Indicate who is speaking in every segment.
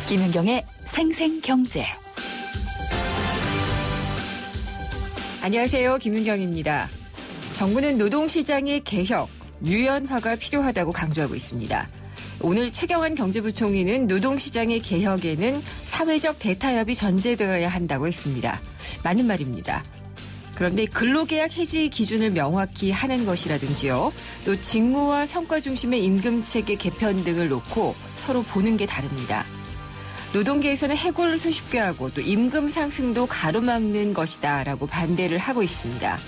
Speaker 1: 김윤경의 생생경제.
Speaker 2: 안녕하세요. 김윤경입니다. 정부는 노동시장의 개혁, 유연화가 필요하다고 강조하고 있습니다. 오늘 최경환 경제부총리는 노동시장의 개혁에는 사회적 대타협이 전제되어야 한다고 했습니다. 맞는 말입니다. 그런데 근로계약 해지 기준을 명확히 하는 것이라든지요. 또 직무와 성과 중심의 임금체계 개편 등을 놓고 서로 보는 게 다릅니다. 노동계에서는 해고를 손쉽게 하고 또 임금 상승도 가로막는 것이다라고 반대를 하고 있습니다.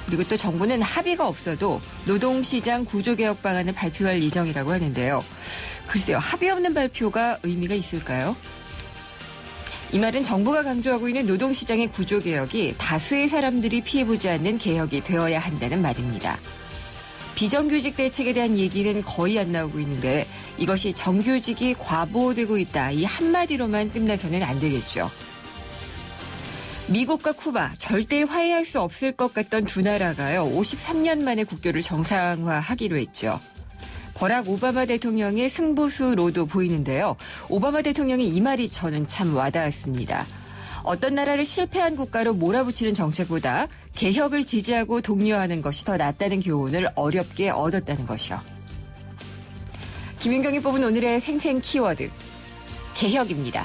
Speaker 2: 그리고 또 정부는 합의가 없어도 노동시장 구조개혁 방안을 발표할 예정이라고 하는데요. 글쎄요, 합의 없는 발표가 의미가 있을까요? 이 말은 정부가 강조하고 있는 노동시장의 구조개혁이 다수의 사람들이 피해보지 않는 개혁이 되어야 한다는 말입니다. 비정규직 대책에 대한 얘기는 거의 안 나오고 있는데 이것이 정규직이 과보되고 있다. 이 한마디로만 끝나서는 안 되겠죠. 미국과 쿠바, 절대 화해할 수 없을 것 같던 두 나라가요. 53년 만에 국교를 정상화하기로 했죠. 버락 오바마 대통령의 승부수로도 보이는데요. 오바마 대통령의 이 말이 저는 참 와닿았습니다. 어떤 나라를 실패한 국가로 몰아붙이는 정책보다 개혁을 지지하고 독려하는 것이 더 낫다는 교훈을 어렵게 얻었다는 것이요. 김윤경이 뽑은 오늘의 생생 키워드, 개혁입니다.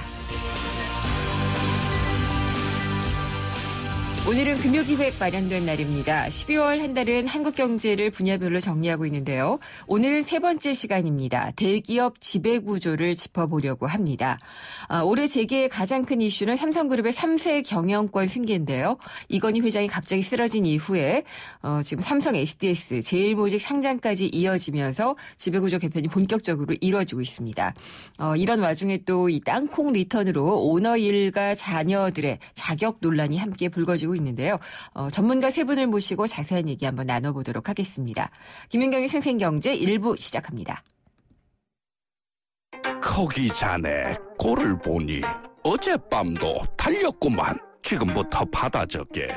Speaker 2: 오늘은 금요기획 마련된 날입니다. 12월 한 달은 한국 경제를 분야별로 정리하고 있는데요. 오늘은 세 번째 시간입니다. 대기업 지배구조를 짚어보려고 합니다. 올해 재계의 가장 큰 이슈는 삼성그룹의 3세 경영권 승계인데요. 이건희 회장이 갑자기 쓰러진 이후에 지금 삼성 SDS, 제일모직 상장까지 이어지면서 지배구조 개편이 본격적으로 이루어지고 있습니다. 이런 와중에 또 이 땅콩 리턴으로 오너 일가 자녀들의 자격 논란이 함께 불거지고 있는데요. 전문가 세 분을 모시고 자세한 얘기 한번 나눠보도록 하겠습니다. 김윤경의 생생경제 1부 시작합니다.
Speaker 3: 거기 자네 꼴을 보니 어젯밤도 달렸구만. 지금부터 받아 적게.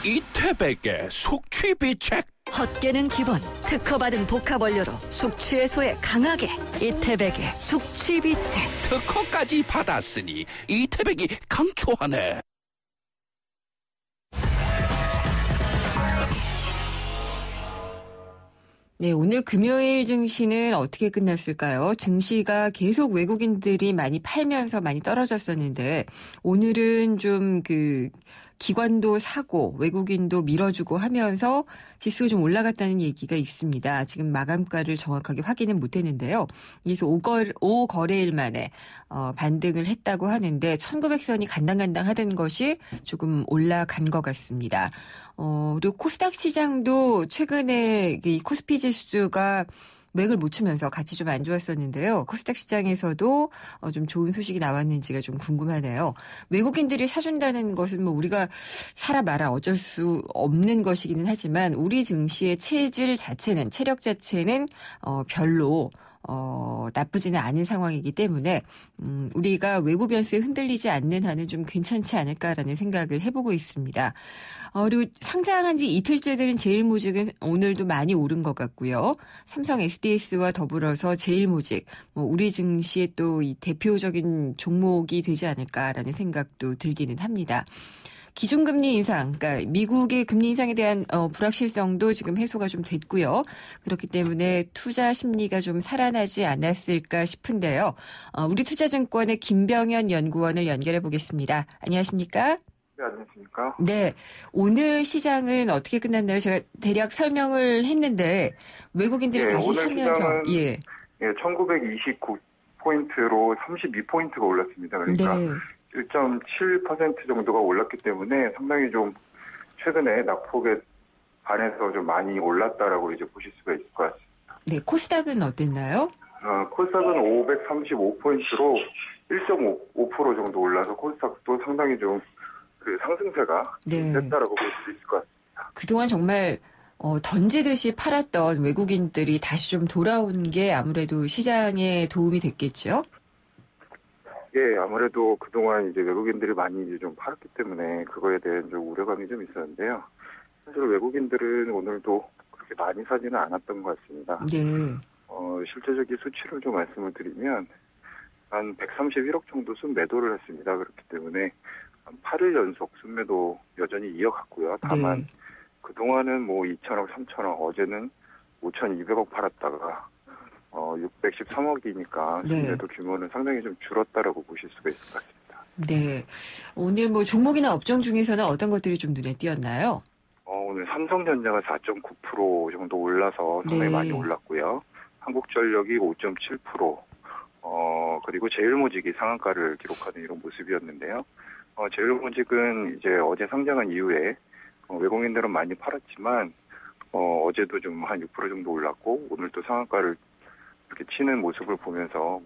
Speaker 3: 이태백의 숙취비책.
Speaker 1: 헛개는 기본, 특허받은 복합원료로 숙취 해소에 강하게. 이태백의 숙취비책.
Speaker 3: 특허까지 받았으니 이태백이 강추하네.
Speaker 2: 네, 오늘 금요일 증시는 어떻게 끝났을까요? 증시가 계속 외국인들이 많이 팔면서 많이 떨어졌었는데 오늘은 좀 기관도 사고 외국인도 밀어주고 하면서 지수가 좀 올라갔다는 얘기가 있습니다. 지금 마감가를 정확하게 확인은 못했는데요. 그래서 5거래일 만에 반등을 했다고 하는데 1900선이 간당간당 하던 것이 조금 올라간 것 같습니다. 그리고 코스닥 시장도 최근에 이 코스피 지수가 맥을 못 추면서 같이 좀 안 좋았었는데요. 코스닥 시장에서도 좀 좋은 소식이 나왔는지가 좀 궁금하네요. 외국인들이 사준다는 것은 뭐 우리가 사라 마라 어쩔 수 없는 것이기는 하지만 우리 증시의 체질 자체는 체력 자체는 별로 나쁘지는 않은 상황이기 때문에 우리가 외부 변수에 흔들리지 않는 한은 좀 괜찮지 않을까라는 생각을 해보고 있습니다. 그리고 상장한 지 이틀째 되는 제일모직은 오늘도 많이 오른 것 같고요. 삼성 SDS와 더불어서 제일모직, 우리 증시의 또 이 대표적인 종목이 되지 않을까라는 생각도 들기는 합니다. 기준금리 인상, 그러니까 미국의 금리 인상에 대한 불확실성도 지금 해소가 좀 됐고요. 그렇기 때문에 투자 심리가 좀 살아나지 않았을까 싶은데요. 우리 투자증권의 김병현 연구원을 연결해 보겠습니다. 안녕하십니까?
Speaker 4: 네, 안녕하십니까?
Speaker 2: 네, 오늘 시장은 어떻게 끝났나요? 제가 대략 설명을 했는데 외국인들이 다시 사면서
Speaker 4: 1929포인트로 32포인트가 올랐습니다. 그러니까
Speaker 2: 네.
Speaker 4: 1.7% 정도가 올랐기 때문에 상당히 좀 최근에 낙폭에 반해서 좀 많이 올랐다라고 이제 보실 수가 있을 것 같습니다.
Speaker 2: 네, 코스닥은 어땠나요?
Speaker 4: 코스닥은 535포인트로 1.5% 정도 올라서 코스닥도 상당히 좀 상승세가 됐다라고 볼 수 있을 것 같습니다.
Speaker 2: 그동안 정말 던지듯이 팔았던 외국인들이 다시 좀 돌아온 게 아무래도 시장에 도움이 됐겠죠?
Speaker 4: 예, 아무래도 그동안 이제 외국인들이 많이 이제 좀 팔았기 때문에 그거에 대한 좀 우려감이 좀 있었는데요. 사실 외국인들은 오늘도 그렇게 많이 사지는 않았던 것 같습니다.
Speaker 2: 네.
Speaker 4: 실제적인 수치를 좀 말씀을 드리면 한 131억 정도 순매도를 했습니다. 그렇기 때문에 한 8일 연속 순매도 여전히 이어갔고요. 다만
Speaker 2: 네.
Speaker 4: 그동안은 뭐 2천억, 3천억, 어제는 5,200억 팔았다가 613억이니까
Speaker 2: 네.
Speaker 4: 순매도 규모는 상당히 좀 줄었다라고 보실 수가 있을 것 같습니다.
Speaker 2: 네. 오늘 뭐 종목이나 업종 중에서는 어떤 것들이 좀 눈에 띄었나요?
Speaker 4: 오늘 삼성전자가 4.9% 정도 올라서 상당히
Speaker 2: 네.
Speaker 4: 많이 올랐고요. 한국전력이 5.7%, 그리고 제일모직이 상한가를 기록하는 이런 모습이었는데요. 제일모직은 이제 어제 상장한 이후에 외국인들은 많이 팔았지만 어제도 좀 한 6% 정도 올랐고 오늘 또 상한가를 이렇게 치는 모습을 보면서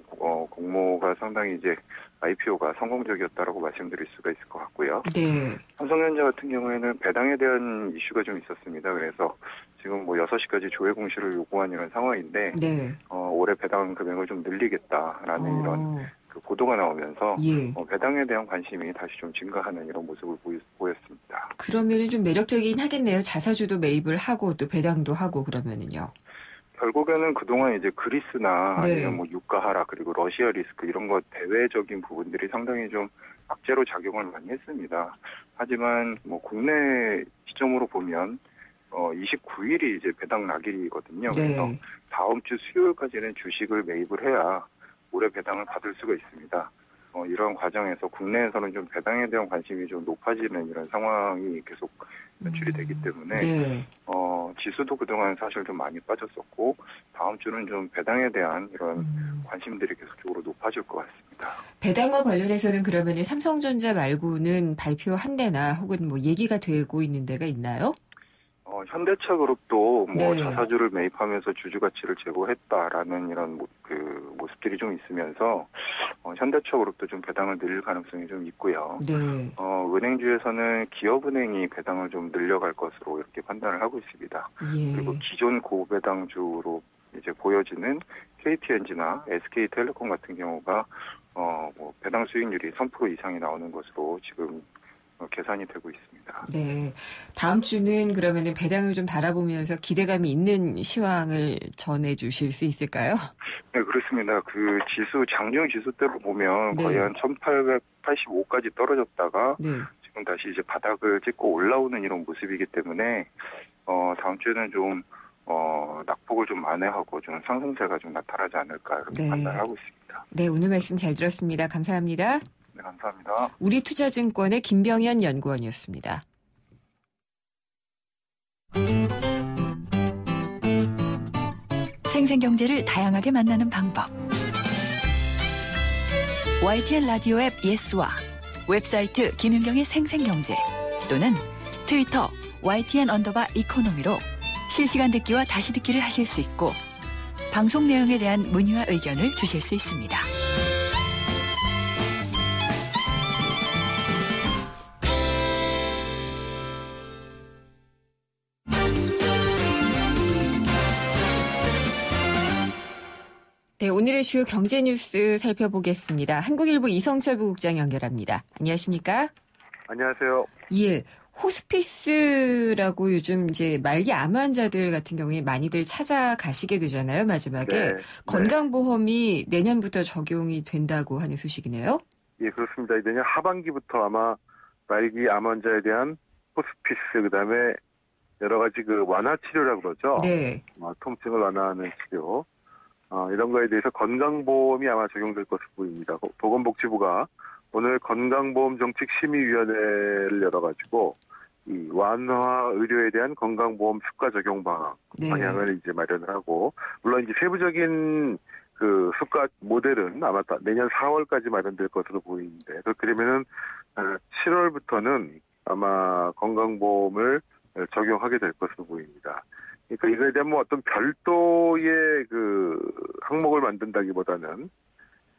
Speaker 4: 공모가 상당히 이제 IPO가 성공적이었다라고 말씀드릴 수가 있을 것 같고요.
Speaker 2: 네.
Speaker 4: 삼성전자 같은 경우에는 배당에 대한 이슈가 좀 있었습니다. 그래서 지금 뭐 6시까지 조회 공시를 요구한 이런 상황인데
Speaker 2: 네.
Speaker 4: 올해 배당 금액을 좀 늘리겠다라는 이런 그 보도가 나오면서
Speaker 2: 예.
Speaker 4: 배당에 대한 관심이 다시 좀 증가하는 이런 모습을 보였습니다.
Speaker 2: 그러면은 좀 매력적이긴 하겠네요. 자사주도 매입을 하고 또 배당도 하고 그러면은요.
Speaker 4: 결국에는 그동안 이제 그리스나
Speaker 2: 네.
Speaker 4: 아니면 뭐 유가 하락 그리고 러시아 리스크 이런 것 대외적인 부분들이 상당히 좀 악재로 작용을 많이 했습니다. 하지만 뭐 국내 시점으로 보면 29일이 이제 배당 낙일이거든요. 그래서
Speaker 2: 네.
Speaker 4: 다음 주 수요일까지는 주식을 매입을 해야 올해 배당을 받을 수가 있습니다. 이런 과정에서 국내에서는 좀 배당에 대한 관심이 좀 높아지는 이런 상황이 계속 연출이 되기 때문에
Speaker 2: 네.
Speaker 4: 지수도 그동안 사실 좀 많이 빠졌었고 다음 주는 좀 배당에 대한 이런 관심들이 계속적으로 높아질 것 같습니다.
Speaker 2: 배당과 관련해서는 그러면은 삼성전자 말고는 발표한 데나 혹은 뭐 얘기가 되고 있는 데가 있나요?
Speaker 4: 현대차그룹도 뭐
Speaker 2: 네.
Speaker 4: 자사주를 매입하면서 주주 가치를 제고했다라는 이런 그 모습들이 좀 있으면서 현대차그룹도 좀 배당을 늘릴 가능성이 좀 있고요.
Speaker 2: 네.
Speaker 4: 은행주에서는 기업은행이 배당을 좀 늘려갈 것으로 이렇게 판단을 하고 있습니다.
Speaker 2: 예.
Speaker 4: 그리고 기존 고배당주로 이제 보여지는 KTNG나 SK텔레콤 같은 경우가 뭐 배당 수익률이 3% 이상이 나오는 것으로 지금 계산이 되고 있습니다.
Speaker 2: 네. 다음 주는 그러면은 배당을 좀 바라보면서 기대감이 있는 시황을 전해 주실 수 있을까요?
Speaker 4: 네, 그렇습니다. 그 지수, 장중 지수 때로 보면
Speaker 2: 네.
Speaker 4: 거의 한 1885까지 떨어졌다가
Speaker 2: 네.
Speaker 4: 지금 다시 이제 바닥을 찍고 올라오는 이런 모습이기 때문에 다음 주에는 좀 낙폭을 좀 만회하고 좀 상승세가 좀 나타나지 않을까 이렇게
Speaker 2: 네.
Speaker 4: 판단하고 있습니다.
Speaker 2: 네, 오늘 말씀 잘 들었습니다. 감사합니다.
Speaker 4: 네, 감사합니다.
Speaker 2: 우리투자증권의 김병현 연구원이었습니다.
Speaker 1: 생생경제를 다양하게 만나는 방법. YTN 라디오 앱 예스와 웹사이트 김윤경의 생생경제 또는 트위터 YTN_이코노미로 실시간 듣기와 다시 듣기를 하실 수 있고 방송 내용에 대한 문의와 의견을 주실 수 있습니다.
Speaker 2: 네, 오늘의 주요 경제 뉴스 살펴보겠습니다. 한국일보 이성철 부국장 연결합니다. 안녕하십니까?
Speaker 5: 안녕하세요.
Speaker 2: 예. 호스피스라고 요즘 이제 말기 암 환자들 같은 경우에 많이들 찾아가시게 되잖아요, 마지막에.
Speaker 5: 네.
Speaker 2: 건강보험이 내년부터 적용이 된다고 하는 소식이네요.
Speaker 5: 예, 그렇습니다. 내년 하반기부터 아마 말기 암 환자에 대한 호스피스, 그 다음에 여러 가지 그 완화 치료라고 그러죠.
Speaker 2: 네.
Speaker 5: 통증을 완화하는 치료. 이런 거에 대해서 건강보험이 아마 적용될 것으로 보입니다. 보건복지부가 오늘 건강보험정책심의위원회를 열어가지고 이 완화 의료에 대한 건강보험 수가 적용 방향을 이제 마련을 하고, 물론 이제 세부적인 그 수가 모델은 아마 내년 4월까지 마련될 것으로 보이는데, 그렇게 되면은 7월부터는 아마 건강보험을 적용하게 될 것으로 보입니다. 그러니까 이거에 대한 뭐 어떤 별도의 그 항목을 만든다기보다는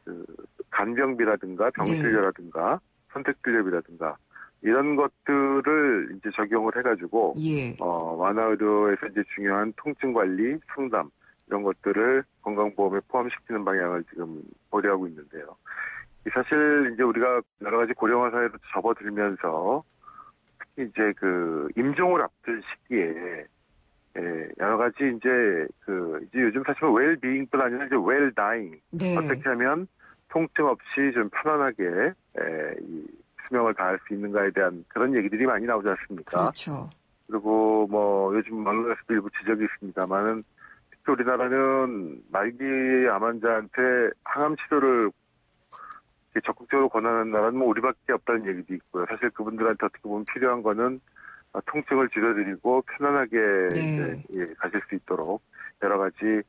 Speaker 5: 그 간병비라든가 병실료라든가 선택진료비라든가 이런 것들을 이제 적용을 해가지고
Speaker 2: 예.
Speaker 5: 완화 의료에서 이제 중요한 통증 관리, 상담 이런 것들을 건강보험에 포함시키는 방향을 지금 고려하고 있는데요. 사실 이제 우리가 여러 가지 고령화 사회로 접어들면서 특히 이제 그 임종을 앞둔 시기에 여러 가지 이제 요즘 사실 웰비잉뿐 아니라 이제 웰다잉.
Speaker 2: 네.
Speaker 5: 어떻게 하면 통증 없이 좀 편안하게 이 수명을 다할 수 있는가에 대한 그런 얘기들이 많이 나오지 않습니까?
Speaker 2: 그렇죠.
Speaker 5: 그리고 뭐 요즘 언론에서도 일부 지적이 있습니다만은 특히 우리나라는 말기 암 환자한테 항암 치료를 적극적으로 권하는 나라는 뭐 우리밖에 없다는 얘기도 있고요. 사실 그분들한테 어떻게 보면 필요한 거는 통증을 줄여드리고 편안하게
Speaker 2: 네.
Speaker 5: 이제 가실 수 있도록 여러 가지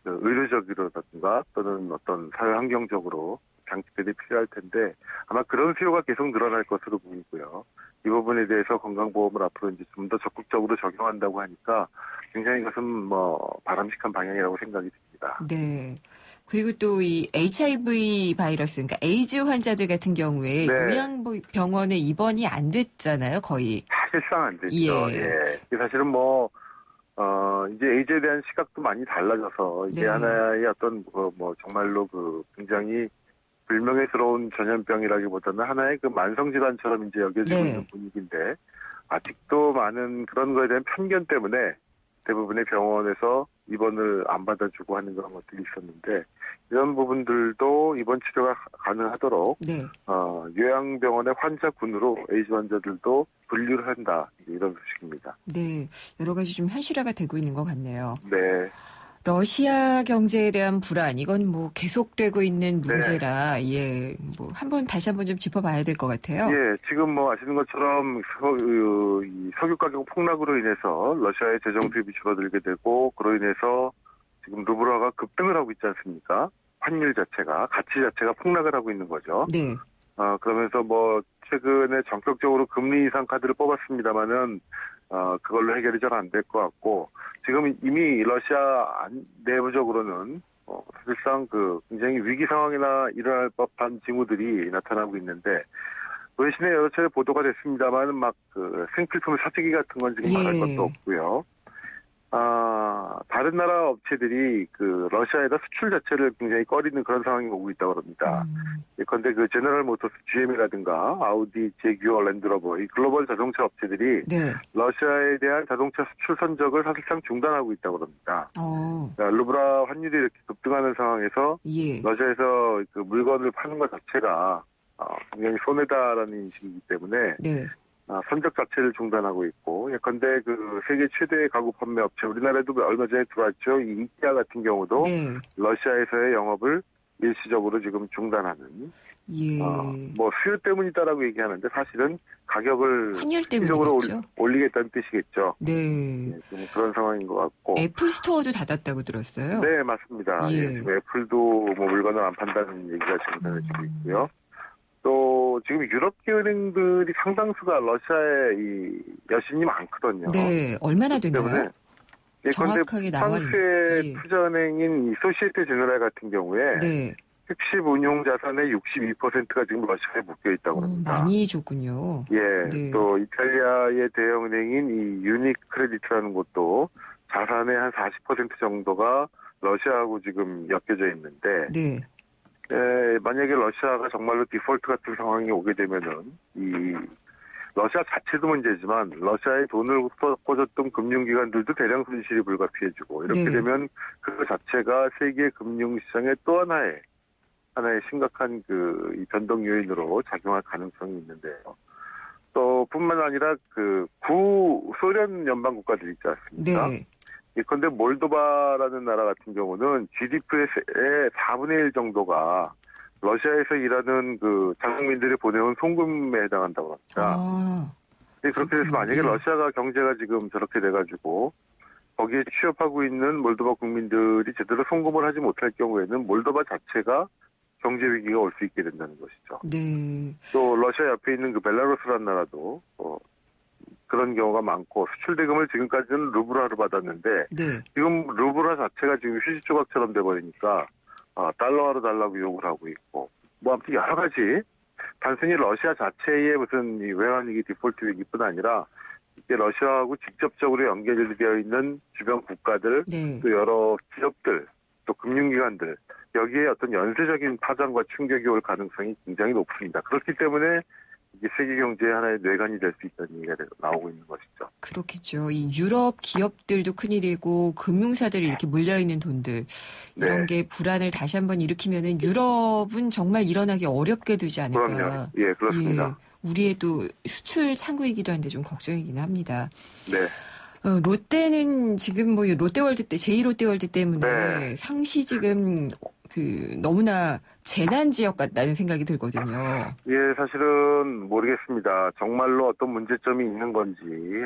Speaker 5: 의료적으로라든가 또는 어떤 사회 환경적으로 장치들이 필요할 텐데 아마 그런 수요가 계속 늘어날 것으로 보이고요. 이 부분에 대해서 건강보험을 앞으로 이제 좀 더 적극적으로 적용한다고 하니까 굉장히 이것은 뭐 바람직한 방향이라고 생각이 듭니다.
Speaker 2: 네. 그리고 또 이 HIV 바이러스, 그러니까 에이즈 환자들 같은 경우에
Speaker 5: 네.
Speaker 2: 요양병원에 입원이 안 됐잖아요, 거의.
Speaker 5: 사실상 안 되죠.
Speaker 2: 예.
Speaker 5: 사실은 뭐 이제 에이즈에 대한 시각도 많이 달라져서 이게
Speaker 2: 네.
Speaker 5: 하나의 어떤 뭐 정말로 굉장히 불명예스러운 전염병이라기보다는 하나의 만성질환처럼 이제 여겨지고
Speaker 2: 네.
Speaker 5: 있는 분위기인데 아직도 많은 그런 거에 대한 편견 때문에 대부분의 병원에서 입원을 안 받아주고 하는 그런 것들이 있었는데 이런 부분들도 입원 치료가 가능하도록
Speaker 2: 네.
Speaker 5: 요양병원의 환자군으로 에이즈 환자들도 분류를 한다 이런 소식입니다.
Speaker 2: 네. 여러 가지 좀 현실화가 되고 있는 것 같네요.
Speaker 5: 네.
Speaker 2: 러시아 경제에 대한 불안, 이건 뭐 계속되고 있는 문제라, 예, 뭐 다시 한번 좀 짚어봐야 될 것 같아요.
Speaker 5: 예, 지금 뭐 아시는 것처럼 이 석유 가격 폭락으로 인해서 러시아의 재정 수입이 줄어들게 되고 그로 인해서 지금 루블화가 급등을 하고 있지 않습니까? 환율 자체가, 가치 자체가 폭락을 하고 있는 거죠.
Speaker 2: 네.
Speaker 5: 그러면서 뭐 최근에 전격적으로 금리 인상 카드를 뽑았습니다만은 그걸로 해결이 잘 안 될 것 같고 지금 이미 러시아 내부적으로는 사실상 굉장히 위기 상황이나 일어날 법한 징후들이 나타나고 있는데 외신에 여러 차례 보도가 됐습니다만 막 생필품 사재기 같은 건 지금 말할 것도 없고요. 다른 나라 업체들이 러시아에다 수출 자체를 굉장히 꺼리는 그런 상황이 오고 있다고 합니다. 예컨대 제너럴 모터스 GM이라든가 아우디, 제규어, 랜드로버 이 글로벌 자동차 업체들이
Speaker 2: 네.
Speaker 5: 러시아에 대한 자동차 수출 선적을 사실상 중단하고 있다고 합니다. 그러니까 루브라 환율이 이렇게 급등하는 상황에서
Speaker 2: 예.
Speaker 5: 러시아에서 물건을 파는 것 자체가 굉장히 손해다라는 인식이기 때문에
Speaker 2: 네.
Speaker 5: 선적 자체를 중단하고 있고 예컨대 세계 최대의 가구 판매 업체 우리나라에도 얼마 전에 들어왔죠. 이 이케아 같은 경우도
Speaker 2: 네.
Speaker 5: 러시아에서의 영업을 일시적으로 지금 중단하는
Speaker 2: 예.
Speaker 5: 뭐 수요 때문이다라고 얘기하는데 사실은 가격을
Speaker 2: 환율 때문이겠죠.
Speaker 5: 올리겠다는 뜻이겠죠.
Speaker 2: 네.
Speaker 5: 지금 그런 상황인 것 같고
Speaker 2: 애플 스토어도 닫았다고 들었어요.
Speaker 5: 네 맞습니다.
Speaker 2: 예.
Speaker 5: 지금 애플도 뭐 물건을 안 판다는 얘기가 지금 전해지고 있고요. 또 지금 유럽계 은행들이 상당수가 러시아에 이 여신이 많거든요.
Speaker 2: 네, 얼마나 되나요? 정확하게 나와 있는.
Speaker 5: 프랑스의 투자은행인 이 소시에테 제너랄 같은 경우에
Speaker 2: 네.
Speaker 5: 핵심 운용 자산의 62%가 지금 러시아에 묶여 있다고 합니다.
Speaker 2: 많이 줬군요.
Speaker 5: 예,
Speaker 2: 네.
Speaker 5: 또 이탈리아의 대형은행인 이 유닉 크레디트라는 곳도 자산의 한 40% 정도가 러시아하고 지금 엮여져 있는데.
Speaker 2: 네.
Speaker 5: 만약에 러시아가 정말로 디폴트 같은 상황이 오게 되면은 이 러시아 자체도 문제지만 러시아에 돈을 꽂았던 금융기관들도 대량 손실이 불가피해지고 이렇게
Speaker 2: 네.
Speaker 5: 되면 그 자체가 세계 금융시장의 또 하나의 심각한 이 변동 요인으로 작용할 가능성이 있는데요. 또 뿐만 아니라 구소련 연방 국가들 있지 않습니까?
Speaker 2: 네.
Speaker 5: 예컨대 몰도바라는 나라 같은 경우는 GDP의 4분의 1 정도가 러시아에서 일하는 자국민들이 보내온 송금에 해당한다고 합니다. 그렇게 돼서 만약에 러시아가 경제가 지금 저렇게 돼가지고 거기에 취업하고 있는 몰도바 국민들이 제대로 송금을 하지 못할 경우에는 몰도바 자체가 경제 위기가 올 수 있게 된다는 것이죠.
Speaker 2: 네.
Speaker 5: 또 러시아 옆에 있는 벨라루스라는 나라도 그런 경우가 많고 수출 대금을 지금까지는 루블화로 받았는데
Speaker 2: 네.
Speaker 5: 지금 루블화 자체가 지금 휴지 조각처럼 돼버리니까 달러화로 달라고 요구를 하고 있고 뭐 아무튼 여러 가지 단순히 러시아 자체의 무슨 이 외환위기 디폴트 위기뿐 아니라 이게 러시아하고 직접적으로 연결되어 있는 주변 국가들
Speaker 2: 네.
Speaker 5: 또 여러 기업들 또 금융기관들 여기에 어떤 연쇄적인 파장과 충격이 올 가능성이 굉장히 높습니다. 그렇기 때문에 이게 세계 경제의 하나의 뇌관이 될 수 있다는 얘기가 나오고 있는 것이죠.
Speaker 2: 그렇겠죠. 이 유럽 기업들도 큰일이고 금융사들이 이렇게 물려있는 돈들 이런 게 불안을 다시 한번 일으키면은 유럽은 정말 일어나기 어렵게 되지 않을까.
Speaker 5: 그럼요. 예, 그렇습니다.
Speaker 2: 우리의 또 수출 창구이기도 한데 좀 걱정이긴 합니다.
Speaker 5: 네.
Speaker 2: 롯데는 지금 뭐 롯데월드 때 제2롯데월드 때문에 상시 지금 너무나 재난 지역 같다는 생각이 들거든요.
Speaker 5: 예, 사실은 모르겠습니다. 정말로 어떤 문제점이 있는 건지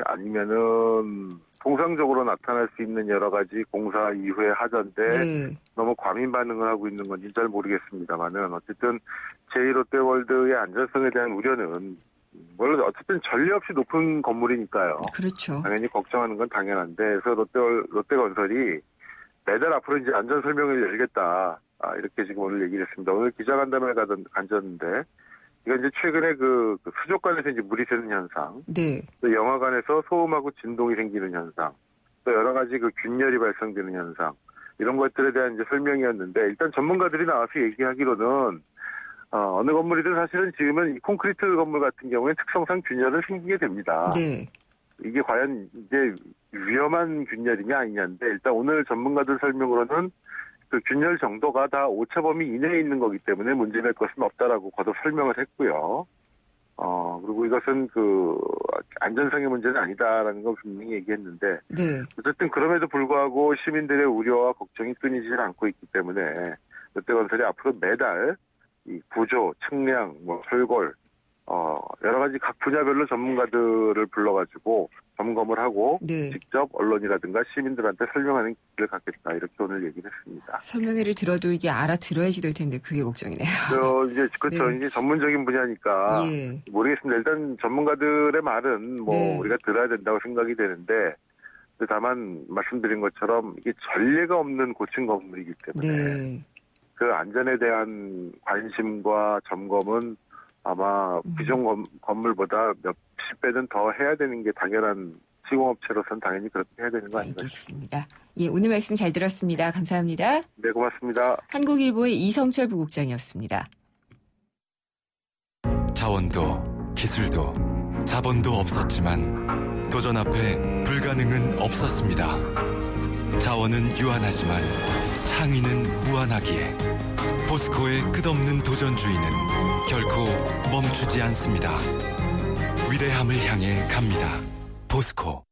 Speaker 5: 아니면은 통상적으로 나타날 수 있는 여러 가지 공사 이후의 하자인데 너무 과민 반응을 하고 있는 건지 잘 모르겠습니다만은 어쨌든 제2롯데월드의 안전성에 대한 우려는 물론 어쨌든 전례 없이 높은 건물이니까요.
Speaker 2: 그렇죠.
Speaker 5: 당연히 걱정하는 건 당연한데 그래서 롯데건설이 매달 앞으로 이제 안전 설명을 열겠다. 이렇게 지금 오늘 얘기를 했습니다. 오늘 기자간담회에 가졌는데 이건 이제 최근에 그 수족관에서 이제 물이 새는 현상, 또 영화관에서 소음하고 진동이 생기는 현상, 또 여러 가지 그 균열이 발생되는 현상 이런 것들에 대한 이제 설명이었는데 일단 전문가들이 나와서 얘기하기로는 어느 건물이든 사실은 지으면 이 콘크리트 건물 같은 경우에는 특성상 균열은 생기게 됩니다. 이게 과연 이제 위험한 균열이냐 아니냐인데 일단 오늘 전문가들 설명으로는 그 균열 정도가 다 오차 범위 이내에 있는 거기 때문에 문제될 것은 없다라고 거듭 설명을 했고요. 그리고 이것은 그 안전성의 문제는 아니다라는 걸 분명히 얘기했는데 어쨌든 그럼에도 불구하고 시민들의 우려와 걱정이 끊이질 않고 있기 때문에 롯데건설이 앞으로 매달 이 구조, 측량, 철골 여러 가지 각 분야별로 전문가들을 불러가지고 점검을 하고 직접 언론이라든가 시민들한테 설명하는 길을 갖겠다 이렇게 오늘 얘기를 했습니다. 설명회를
Speaker 2: 들어도 이게 알아들어야지 될 텐데 그게 걱정이네요.
Speaker 5: 이제 그렇죠. 이제 전문적인 분야니까 모르겠습니다. 일단 전문가들의 말은 우리가 들어야 된다고 생각이 되는데 다만 말씀드린 것처럼 이게 전례가 없는 고층 건물이기 때문에 그 안전에 대한 관심과 점검은 아마 기존 건물보다 몇십 배는 더 해야 되는 게 당연한 시공업체로서는 당연히 그렇게 해야 되는 거 아닌가
Speaker 2: 싶습니다. 예, 오늘 말씀 잘 들었습니다. 감사합니다.
Speaker 5: 네, 고맙습니다.
Speaker 2: 한국일보의 이성철 부국장이었습니다.
Speaker 6: 자원도 기술도 자본도 없었지만 도전 앞에 불가능은 없었습니다. 자원은 유한하지만 창의는 무한하기에 포스코의 끝없는 도전주의는 결코 멈추지 않습니다. 위대함을 향해 갑니다. 포스코.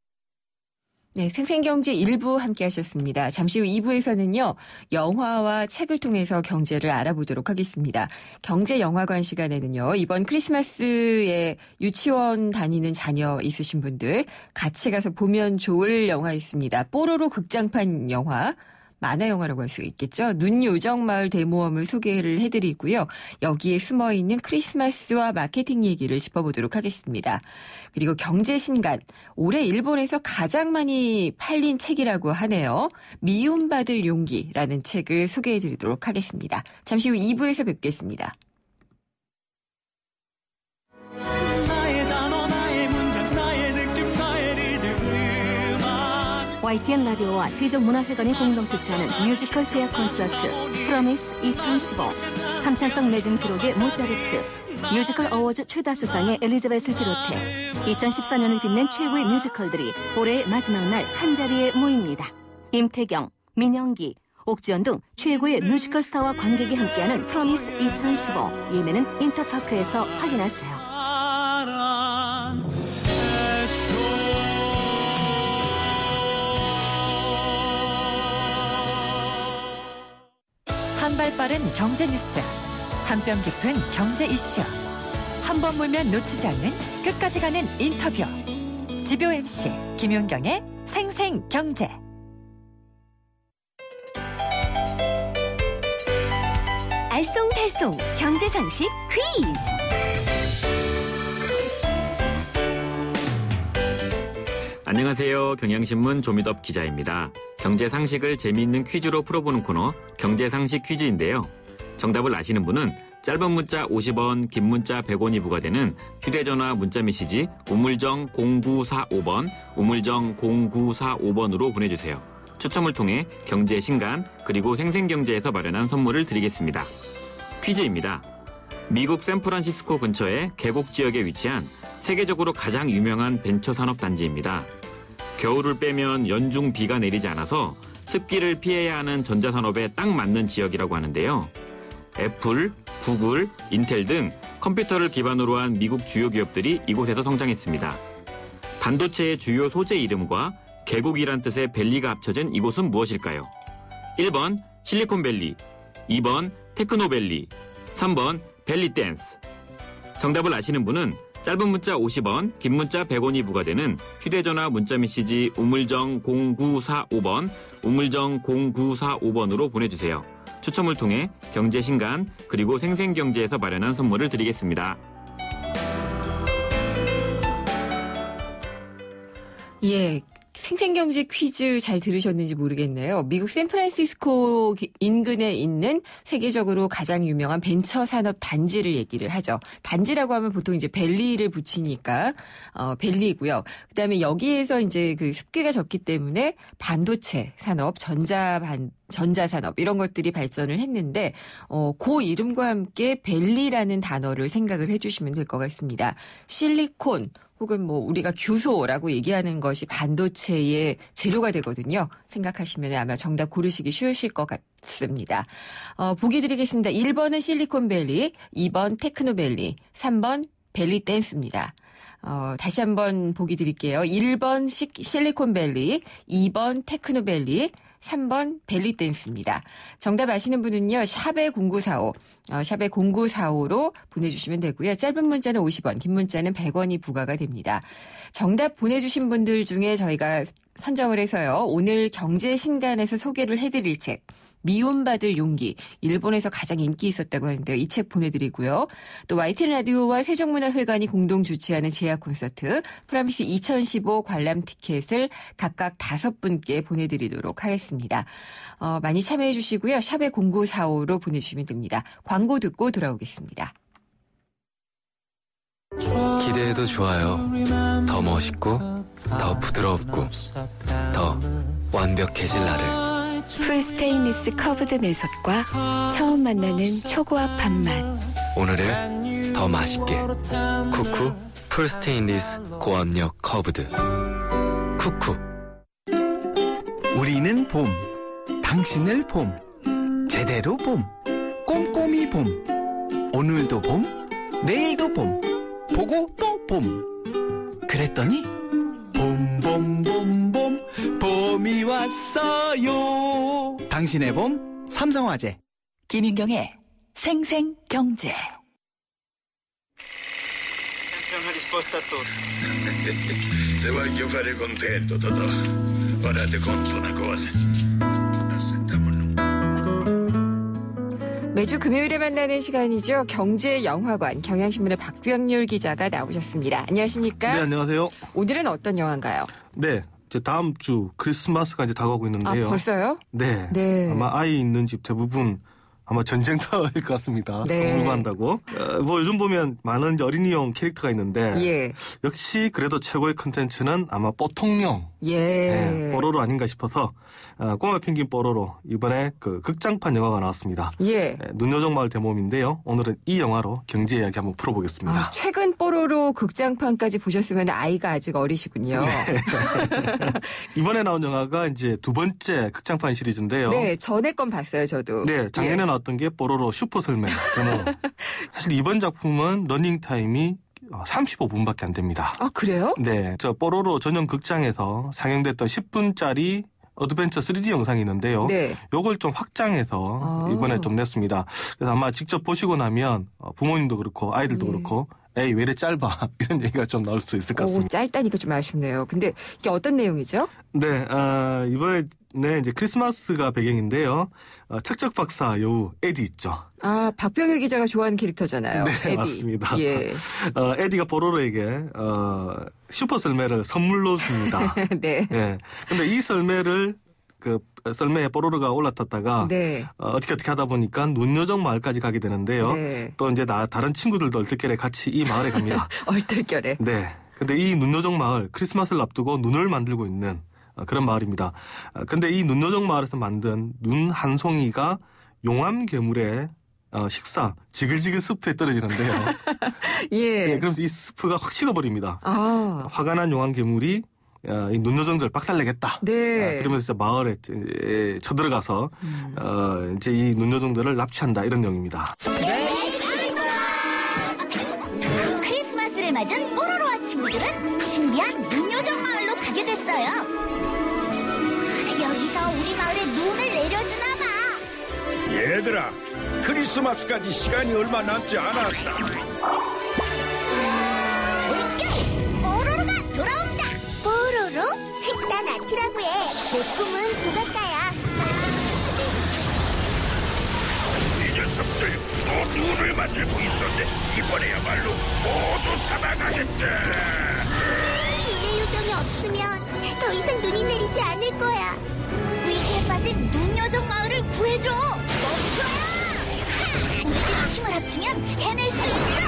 Speaker 2: 네, 생생경제 1부 함께 하셨습니다. 잠시 후 2부에서는요. 영화와 책을 통해서 경제를 알아보도록 하겠습니다. 경제영화관 시간에는요. 이번 크리스마스에 유치원 다니는 자녀 있으신 분들 같이 가서 보면 좋을 영화 있습니다. 뽀로로 극장판 영화. 만화영화라고 할 수 있겠죠. 눈요정마을 대모험을 소개를 해드리고요. 여기에 숨어있는 크리스마스와 마케팅 얘기를 짚어보도록 하겠습니다. 그리고 경제신간, 올해 일본에서 가장 많이 팔린 책이라고 하네요. 미움받을 용기라는 책을 소개해드리도록 하겠습니다. 잠시 후 2부에서 뵙겠습니다.
Speaker 7: YTN 라디오와 세종문화회관이 공동 주최하는 뮤지컬 제약 콘서트 프로미스 2015 삼찬성 맺은 기록의 모차르트 뮤지컬 어워즈 최다 수상의 엘리자벳을 비롯해 2014년을 빛낸 최고의 뮤지컬들이 올해의 마지막 날 한자리에 모입니다. 임태경, 민영기, 옥지연 등 최고의 뮤지컬 스타와 관객이 함께하는 프로미스 2015 예매는 인터파크에서 확인하세요.
Speaker 8: 한 발 빠른 경제 뉴스, 한 뼘 깊은 경제 이슈, 한 번 물면 놓치지 않는 끝까지 가는 인터뷰. 지표 MC 김윤경의 생생경제.
Speaker 7: 알쏭달쏭 경제상식 퀴즈.
Speaker 9: 안녕하세요. 경향신문 조미덥 기자입니다. 경제 상식을 재미있는 퀴즈로 풀어보는 코너 경제상식 퀴즈인데요. 정답을 아시는 분은 짧은 문자 50원, 긴 문자 100원이 부과되는 휴대전화 문자메시지 우물정 0945번, 우물정 0945번으로 보내주세요. 추첨을 통해 경제신간 그리고 생생경제에서 마련한 선물을 드리겠습니다. 퀴즈입니다. 미국 샌프란시스코 근처의 계곡 지역에 위치한 세계적으로 가장 유명한 벤처 산업 단지입니다. 겨울을 빼면 연중 비가 내리지 않아서 습기를 피해야 하는 전자산업에 딱 맞는 지역이라고 하는데요. 애플, 구글, 인텔 등 컴퓨터를 기반으로 한 미국 주요 기업들이 이곳에서 성장했습니다. 반도체의 주요 소재 이름과 계곡이란 뜻의 밸리가 합쳐진 이곳은 무엇일까요? 1번 실리콘밸리, 2번 테크노밸리, 3번 밸리댄스. 정답을 아시는 분은 짧은 문자 50원, 긴 문자 100원이 부과되는 휴대전화 문자메시지 우물정 0945번, 우물정 0945번으로 보내주세요. 추첨을 통해 경제신간 그리고 생생경제에서 마련한 선물을 드리겠습니다.
Speaker 2: 예. 생생경제 퀴즈 잘 들으셨는지 모르겠네요. 미국 샌프란시스코 인근에 있는 세계적으로 가장 유명한 벤처 산업 단지를 얘기를 하죠. 단지라고 하면 보통 이제 밸리를 붙이니까 밸리고요. 그다음에 여기에서 이제 그 습기가 적기 때문에 반도체 산업, 전자산업 이런 것들이 발전을 했는데 그 이름과 함께 밸리라는 단어를 생각을 해주시면 될 것 같습니다. 실리콘 혹은 뭐 우리가 규소라고 얘기하는 것이 반도체의 재료가 되거든요. 생각하시면 아마 정답 고르시기 쉬우실 것 같습니다. 보기 드리겠습니다. 1번은 실리콘밸리, 2번 테크노밸리, 3번 밸리댄스입니다. 다시 한번 보기 드릴게요. 1번 실리콘밸리, 2번 테크노밸리, 3번 밸리댄스입니다. 정답 아시는 분은요. 샵에 0945, 샵에 0945로 보내주시면 되고요. 짧은 문자는 50원, 긴 문자는 100원이 부과가 됩니다. 정답 보내주신 분들 중에 저희가 선정을 해서요. 오늘 경제신간에서 소개를 해드릴 책 미움받을 용기, 일본에서 가장 인기 있었다고 하는데요. 이 책 보내드리고요. 또 YTN 라디오와 세종문화회관이 공동 주최하는 제약 콘서트 프라미스 2015 관람 티켓을 각각 5분께 보내드리도록 하겠습니다. 많이 참여해 주시고요. 샵에 0945로 보내주시면 됩니다. 광고 듣고 돌아오겠습니다.
Speaker 10: 기대해도 좋아요. 더 멋있고 더 부드럽고 더 완벽해질 나를.
Speaker 11: 풀스테인리스 커브드 내솥과 처음 만나는 초고압 밥맛.
Speaker 10: 오늘을 더 맛있게. 쿠쿠 풀스테인리스 고압력 커브드. 쿠쿠.
Speaker 12: 우리는 봄. 당신을 봄. 제대로 봄. 꼼꼼히 봄. 오늘도 봄. 내일도 봄. 보고 또 봄. 그랬더니 봄봄봄봄 봄이 왔어요. 당신의 봄 삼성화재.
Speaker 1: 김윤경의 생생경제.
Speaker 13: Sempre una risposta a tutto.
Speaker 14: Se voglio fare contento, Totò, ora ti conto una cosa.
Speaker 2: 매주 금요일에 만나는 시간이죠. 경제영화관 경향신문의 박병률 기자가 나오셨습니다. 안녕하십니까?
Speaker 15: 네, 안녕하세요.
Speaker 2: 오늘은 어떤 영화인가요?
Speaker 15: 네, 이제 다음 주 크리스마스가 이제 다가오고 있는데요.
Speaker 2: 아, 벌써요?
Speaker 15: 네.
Speaker 2: 네.
Speaker 15: 아마 아이 있는 집 대부분 아마 전쟁터일 것 같습니다.
Speaker 2: 네.
Speaker 15: 선물고 한다고. 뭐 요즘 보면 많은 어린이용 캐릭터가 있는데
Speaker 2: 예.
Speaker 15: 역시 그래도 최고의 컨텐츠는 아마 뽀통령.
Speaker 2: 예.
Speaker 15: 네, 뽀로로 아닌가 싶어서 꼬마 펭귄 뽀로로 이번에 그 극장판 영화가 나왔습니다.
Speaker 2: 예.
Speaker 15: 네, 눈요정 마을 대모험인데요. 오늘은 이 영화로 경제 이야기 한번 풀어보겠습니다.
Speaker 2: 아, 최근 뽀로로 극장판까지 보셨으면 아이가 아직 어리시군요.
Speaker 15: 네. 이번에 나온 영화가 이제 두 번째 극장판 시리즈인데요.
Speaker 2: 네, 전에 건 봤어요, 저도.
Speaker 15: 네, 작년에 나왔던 게 뽀로로 슈퍼설매 대모. 사실 이번 작품은 러닝타임이 35분밖에 안 됩니다.
Speaker 2: 아, 그래요?
Speaker 15: 네, 저 뽀로로 전용 극장에서 상영됐던 10분짜리 어드벤처 3D 영상이 있는데요.
Speaker 2: 네.
Speaker 15: 요걸 좀 확장해서 이번에 좀 냈습니다. 그래서 아마 직접 보시고 나면 부모님도 그렇고 아이들도 그렇고 에이 왜 이래 짧아 이런 얘기가 좀 나올 수 있을 것 같습니다.
Speaker 2: 짧다니까 좀 아쉽네요. 근데 이게 어떤 내용이죠?
Speaker 15: 네, 이번에 이제 크리스마스가 배경인데요. 척척 박사 여우 에디 있죠.
Speaker 2: 아, 박병일 기자가 좋아하는 캐릭터잖아요.
Speaker 15: 네,
Speaker 2: 에디.
Speaker 15: 맞습니다.
Speaker 2: 예.
Speaker 15: 에디가 뽀로로에게 슈퍼 썰매를 선물로 줍니다.
Speaker 2: 네.
Speaker 15: 네. 근데 이 썰매를 그 썰매에 뽀로로가 올라탔다가
Speaker 2: 네.
Speaker 15: 어떻게 하다 보니까 눈요정 마을까지 가게 되는데요.
Speaker 2: 네.
Speaker 15: 또 이제 다른 친구들도 얼떨결에 같이 이 마을에 갑니다.
Speaker 2: 얼떨결에.
Speaker 15: 네. 근데 이 눈요정 마을 크리스마스를 앞두고 눈을 만들고 있는 그런 마을입니다. 근데 이 눈요정 마을에서 만든 눈 한 송이가 용암 괴물의 식사 지글지글 스프에 떨어지는데요.
Speaker 2: 예.
Speaker 15: 그러면서 이 스프가 확 식어버립니다.
Speaker 2: 아.
Speaker 15: 화가 난 용한 괴물이 이 눈요정들 박살내겠다.
Speaker 2: 네.
Speaker 15: 그러면서 마을에 쳐들어가서 이제 이 눈요정들을 납치한다 이런 내용입니다.
Speaker 16: 크리스마스를 맞은 뽀로로와 친구들은 신비한 눈요정 마을로 가게 됐어요. 여기서 우리 마을에 눈을 내려주나 봐.
Speaker 17: 얘들아, 크리스마스까지 시간이 얼마 남지 않았다.
Speaker 16: 뽀로로가 돌아온다. 뽀로로? 난 아티라고 해. 내 꿈은 국악가야.
Speaker 14: 이 녀석들 또 눈을 만들고 있었는데 이번에야말로 모두 잡아가겠다.
Speaker 16: 눈의 요정이 없으면 더 이상 눈이 내리지 않을 거야. 위기에 빠진 눈요정 마을을 구해줘. 멈춰요. 우리들이 힘을 합치면 해낼 수 있어.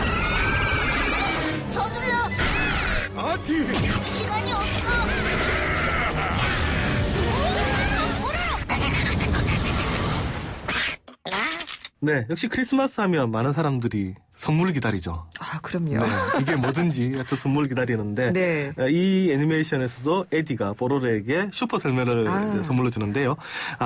Speaker 16: 서둘러.
Speaker 17: 아티.
Speaker 16: 시간이 없어.
Speaker 15: 네, 역시 크리스마스 하면 많은 사람들이 선물을 기다리죠.
Speaker 2: 아, 그럼요.
Speaker 15: 네, 이게 뭐든지 하여튼 선물을 기다리는데
Speaker 2: 네.
Speaker 15: 이 애니메이션에서도 에디가 뽀로로에게 슈퍼 셀매를 이제 선물로 주는데요.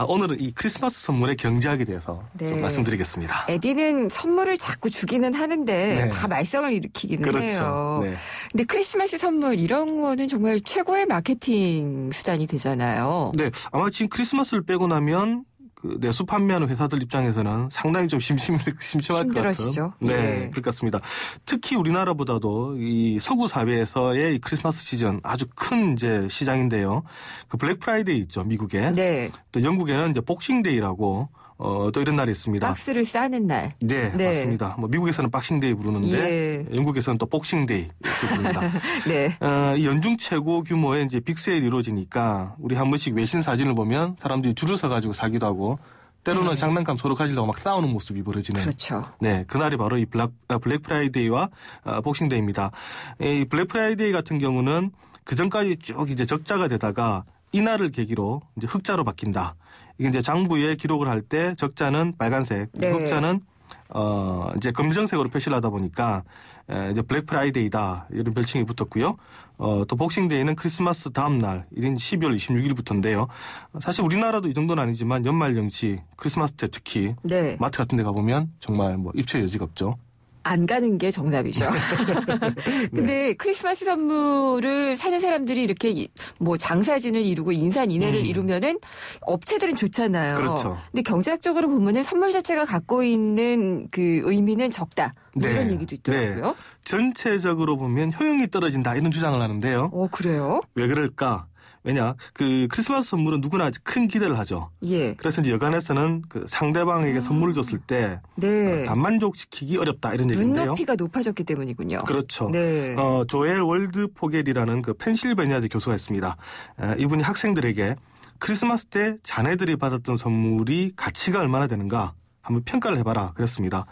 Speaker 15: 오늘은 이 크리스마스 선물의 경제학에 대해서 좀 말씀드리겠습니다.
Speaker 2: 에디는 선물을 자꾸 주기는 하는데
Speaker 15: 네.
Speaker 2: 다 말썽을 일으키기는
Speaker 15: 그렇죠.
Speaker 2: 해요.
Speaker 15: 네.
Speaker 2: 근데 크리스마스 선물 이런 거는 정말 최고의 마케팅 수단이 되잖아요.
Speaker 15: 네, 아마 지금 크리스마스를 빼고 나면 그 내수 판매하는 회사들 입장에서는 상당히 좀 심심할 것
Speaker 2: 힘들어지죠.
Speaker 15: 같은. 네,
Speaker 2: 예.
Speaker 15: 그럴 것 같습니다. 특히 우리나라보다도 이 서구 사회에서의 이 크리스마스 시즌 아주 큰 이제 시장인데요. 그 블랙 프라이데이 있죠, 미국에.
Speaker 2: 네.
Speaker 15: 또 영국에는 이제 복싱데이라고 또 이런 날이 있습니다.
Speaker 2: 박스를 싸는 날.
Speaker 15: 네,
Speaker 2: 네.
Speaker 15: 맞습니다. 뭐 미국에서는 박싱데이 부르는데
Speaker 2: 예.
Speaker 15: 영국에서는 또 복싱데이 이렇게 부릅니다.
Speaker 2: 네.
Speaker 15: 이 연중 최고 규모의 이제 빅세일이 이루어지니까 우리 한 번씩 외신 사진을 보면 사람들이 줄을 서가지고 사기도 하고 때로는
Speaker 2: 네.
Speaker 15: 장난감 서로 가지려고 막 싸우는 모습이 벌어지는.
Speaker 2: 그렇죠.
Speaker 15: 네, 그날이 바로 이 블랙 프라이데이와 복싱데이입니다. 이 블랙 프라이데이 같은 경우는 그 전까지 쭉 이제 적자가 되다가 이날을 계기로 이제 흑자로 바뀐다. 이게 이제 장부에 기록을 할 때 적자는 빨간색,
Speaker 2: 네.
Speaker 15: 흑자는 이제 검정색으로 표시를 하다 보니까 이제 블랙 프라이데이다 이런 별칭이 붙었고요. 또 복싱데이는 크리스마스 다음 날, 일인 12월 26일부터인데요. 사실 우리나라도 이 정도는 아니지만 연말연시 크리스마스 때 특히
Speaker 2: 네.
Speaker 15: 마트 같은 데 가보면 정말 뭐 입체 여지가 없죠.
Speaker 2: 안 가는 게 정답이죠. 근데 크리스마스 선물을 사는 사람들이 이렇게 뭐 장사진을 이루고 인산인해를 이루면은 업체들은 좋잖아요.
Speaker 15: 그렇죠.
Speaker 2: 근데 경제학적으로 보면은 선물 자체가 갖고 있는 그 의미는 적다. 뭐 이런 얘기도 있더라고요.
Speaker 15: 네. 전체적으로 보면 효용이 떨어진다 이런 주장을 하는데요.
Speaker 2: 그래요?
Speaker 15: 왜 그럴까? 왜냐, 그 크리스마스 선물은 누구나 큰 기대를 하죠.
Speaker 2: 예.
Speaker 15: 그래서 이제 여간에서는 그 상대방에게 선물을 줬을 때
Speaker 2: 네.
Speaker 15: 단만족시키기 어렵다 이런 얘기인데요.
Speaker 2: 눈높이가 높아졌기 때문이군요.
Speaker 15: 그렇죠.
Speaker 2: 네.
Speaker 15: 조엘 월드 포겔이라는 그 펜실베니아대 교수가 있습니다. 이분이 학생들에게 크리스마스 때 자네들이 받았던 선물이 가치가 얼마나 되는가 한번 평가를 해봐라 그랬습니다.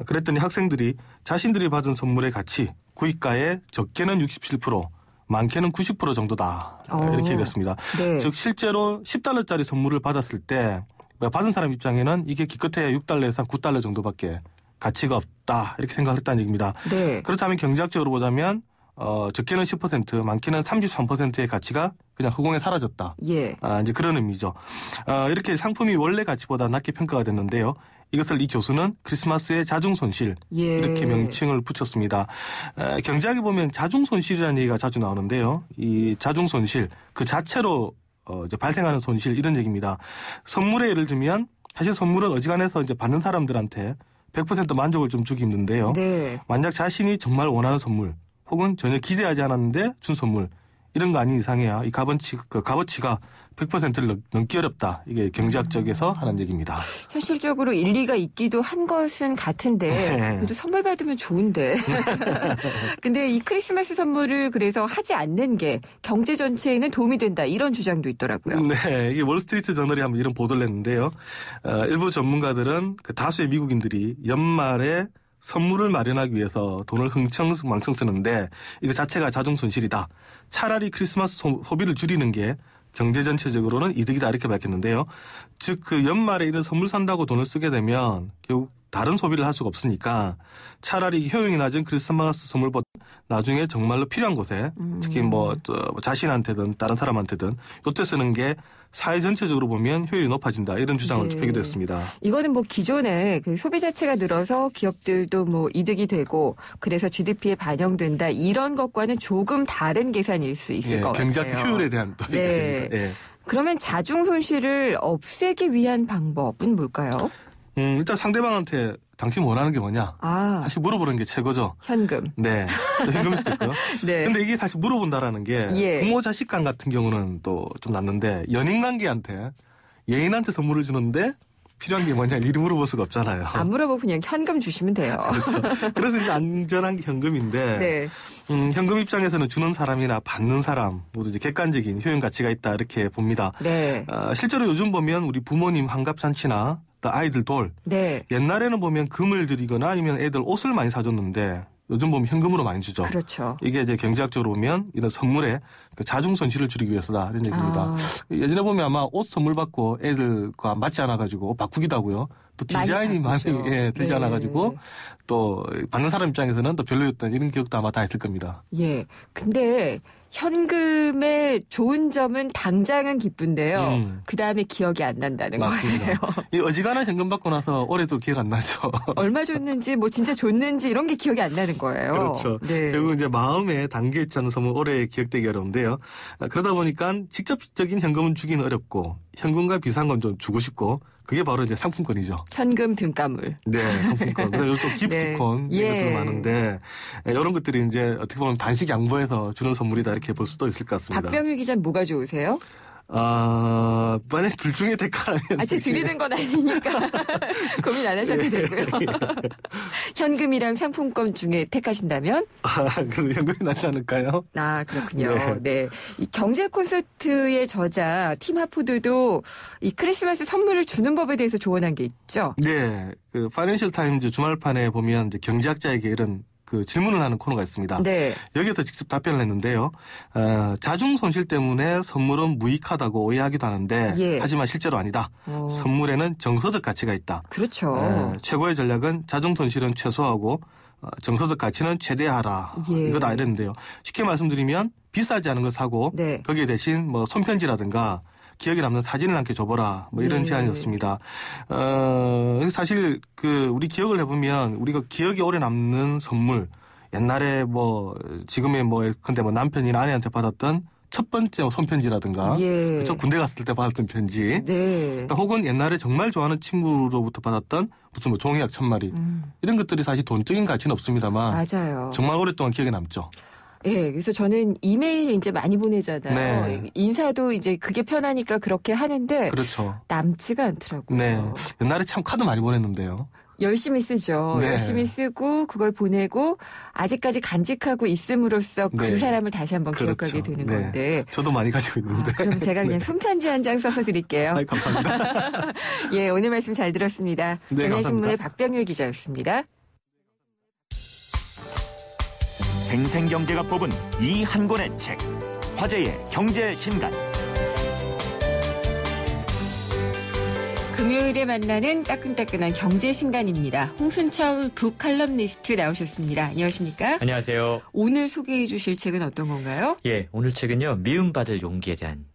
Speaker 15: 그랬더니 학생들이 자신들이 받은 선물의 가치 구입가의 적게는 67%, 많게는 90% 정도다. 이렇게 얘기했습니다.
Speaker 2: 네.
Speaker 15: 즉 실제로 $10짜리 선물을 받았을 때 받은 사람 입장에는 이게 기껏해야 $6에서 $9 정도밖에 가치가 없다. 이렇게 생각을 했다는 얘기입니다.
Speaker 2: 네.
Speaker 15: 그렇다면 경제학적으로 보자면 적게는 10%, 많게는 33%의 가치가 그냥 허공에 사라졌다.
Speaker 2: 예.
Speaker 15: 이제 그런 의미죠. 이렇게 상품이 원래 가치보다 낮게 평가가 됐는데요. 이것을 이 교수는 크리스마스의 자중손실
Speaker 2: 예.
Speaker 15: 이렇게 명칭을 붙였습니다. 경제학에 보면 자중손실이라는 얘기가 자주 나오는데요. 이 자중손실 그 자체로 이제 발생하는 손실 이런 얘기입니다. 선물에 예를 들면 사실 선물은 어지간해서 이제 받는 사람들한테 100% 만족을 좀 주기 힘든데요.
Speaker 2: 네.
Speaker 15: 만약 자신이 정말 원하는 선물 혹은 전혀 기대하지 않았는데 준 선물 이런 거 아닌 이상해야 이 값어치가 100%를 넘기 어렵다. 이게 경제학적에서 하는 얘기입니다.
Speaker 2: 현실적으로 일리가 있기도 한 것은 같은데
Speaker 15: 네.
Speaker 2: 그래도 선물 받으면 좋은데. 근데 이 크리스마스 선물을 그래서 하지 않는 게 경제 전체에는 도움이 된다. 이런 주장도 있더라고요.
Speaker 15: 네. 이게 월스트리트 저널이 한번 이런 보도를 했는데요. 일부 전문가들은 그 다수의 미국인들이 연말에 선물을 마련하기 위해서 돈을 흥청망청 쓰는데 이거 자체가 자중손실이다. 차라리 크리스마스 소비를 줄이는 게 경제 전체적으로는 이득이다 이렇게 밝혔는데요. 즉 그 연말에 이런 선물 산다고 돈을 쓰게 되면 결국 다른 소비를 할 수가 없으니까 차라리 효용이 낮은 크리스마스 선물보다 나중에 정말로 필요한 곳에 특히 뭐 자신한테든 다른 사람한테든 이때 쓰는 게 사회 전체적으로 보면 효율이 높아진다 이런 주장을 펼기도 했습니다.
Speaker 2: 이거는 뭐 기존에 그 소비 자체가 늘어서 기업들도 뭐 이득이 되고 그래서 GDP에 반영된다 이런 것과는 조금 다른 계산일 수 있을 것 같아요.
Speaker 15: 경제학 효율에 대한 또 얘기입니다. 예.
Speaker 2: 그러면 자중 손실을 없애기 위한 방법은 뭘까요?
Speaker 15: 일단 상대방한테 당신 원하는 게 뭐냐? 사실 물어보는 게 최고죠.
Speaker 2: 현금.
Speaker 15: 네. 현금일 수도 있고요.
Speaker 2: 네.
Speaker 15: 근데 이게 사실 물어본다라는 게 부모 자식 간 같은 경우는 또 좀 낫는데 연인 관계한테 예인한테 선물을 주는데 필요한 게 뭐냐 이리 물어볼 수가 없잖아요.
Speaker 2: 안 물어보고 그냥 현금 주시면 돼요.
Speaker 15: 그렇죠. 그래서 이제 안전한 게 현금인데
Speaker 2: 네.
Speaker 15: 현금 입장에서는 주는 사람이나 받는 사람 모두 이제 객관적인 효용 가치가 있다 이렇게 봅니다.
Speaker 2: 네.
Speaker 15: 실제로 요즘 보면 우리 부모님 환갑잔치나 또 아이들 돌 옛날에는 보면 금을 드리거나 아니면 애들 옷을 많이 사줬는데 요즘 보면 현금으로 많이 주죠.
Speaker 2: 그렇죠.
Speaker 15: 이게 이제 경제학적으로 보면 이런 선물에 자중 손실을 줄이기 위해서다 이런 얘기입니다. 예전에 보면 아마 옷 선물 받고 애들과 맞지 않아가지고 옷 바꾸기도 하고요. 또 디자인이 많이 되지 않아가지고 또 받는 사람 입장에서는 또 별로였던 이런 기억도 아마 다 있을 겁니다.
Speaker 2: 예. 근데 현금의 좋은 점은 당장은 기쁜데요. 그다음에 기억이 안 난다는
Speaker 15: 맞습니다.
Speaker 2: 거예요.
Speaker 15: 이 어지간한 현금 받고 나서 올해도 기억 안 나죠.
Speaker 2: 얼마 줬는지 뭐 진짜 줬는지 이런 게 기억이 안 나는 거예요.
Speaker 15: 그렇죠.
Speaker 2: 네.
Speaker 15: 결국 이제 마음에 담겨있지 않은 선물 오래 기억되기 어려운데요. 그러다 보니까 직접적인 현금은 주기는 어렵고 현금과 비슷한 건 좀 주고 싶고 그게 바로 이제 상품권이죠.
Speaker 2: 현금 등가물.
Speaker 15: 네, 상품권. 그리고 또 기프티콘 이런 것도 많은데 이런 것들이 이제 어떻게 보면 반씩 양보해서 주는 선물이다 이렇게 볼 수도 있을 것 같습니다.
Speaker 2: 박병규 기자는 뭐가 좋으세요?
Speaker 15: 만약 둘 중에 택하라면.
Speaker 2: 아직 드리는 건 아니니까 고민 안 하셔도 되고요. 현금이랑 상품권 중에 택하신다면?
Speaker 15: 그래서 현금이 낫지 않을까요?
Speaker 2: 그렇군요. 네. 이 경제 콘서트의 저자 팀 하포드도 이 크리스마스 선물을 주는 법에 대해서 조언한 게 있죠?
Speaker 15: 네. 그 파이낸셜 타임즈 주말판에 보면 이제 경제학자에게 이런 그 질문을 하는 코너가 있습니다.
Speaker 2: 네.
Speaker 15: 여기서 직접 답변을 했는데요. 자중 손실 때문에 선물은 무익하다고 오해하기도 하는데 하지만 실제로 아니다. 선물에는 정서적 가치가 있다.
Speaker 2: 그렇죠.
Speaker 15: 최고의 전략은 자중 손실은 최소화하고 정서적 가치는 최대화하라. 이거다 이랬는데요. 쉽게 말씀드리면 비싸지 않은 거 사고 거기에 대신 뭐 손편지라든가 기억에 남는 사진을 함께 줘보라. 뭐 이런 제안이었습니다. 사실 그 우리 기억을 해보면 우리가 기억에 오래 남는 선물 옛날에 뭐 지금의 뭐 근데 뭐 남편이나 아내한테 받았던 첫 번째 손편지라든가 그렇죠? 군대 갔을 때 받았던 편지 혹은 옛날에 정말 좋아하는 친구로부터 받았던 무슨 뭐 종이약 1000마리 이런 것들이 사실 돈적인 가치는 없습니다만
Speaker 2: 맞아요.
Speaker 15: 정말 오랫동안 기억에 남죠.
Speaker 2: 예, 그래서 저는 이메일 이제 많이 보내잖아요. 인사도 이제 그게 편하니까 그렇게 하는데
Speaker 15: 그렇죠.
Speaker 2: 남지가 않더라고요.
Speaker 15: 네, 옛날에 참 카드 많이 보냈는데요.
Speaker 2: 열심히 쓰죠. 열심히 쓰고 그걸 보내고 아직까지 간직하고 있음으로써 그 사람을 다시 한번 기억하게 되는 건데.
Speaker 15: 저도 많이 가지고 있는데.
Speaker 2: 그럼 제가 그냥 손편지 한 장 써서 드릴게요.
Speaker 15: 감사합니다.
Speaker 2: 예, 오늘 말씀 잘 들었습니다. 경향신문의 박병규 기자였습니다.
Speaker 18: 생생경제가 뽑은 이 한 권의 책, 화제의 경제신간.
Speaker 2: 금요일에 만나는 따끈따끈한 경제신간입니다. 홍순철 북칼럼니스트 나오셨습니다. 안녕하십니까?
Speaker 19: 안녕하세요.
Speaker 2: 오늘 소개해 주실 책은 어떤 건가요?
Speaker 19: 예, 오늘 책은요. 미움받을 용기에 대한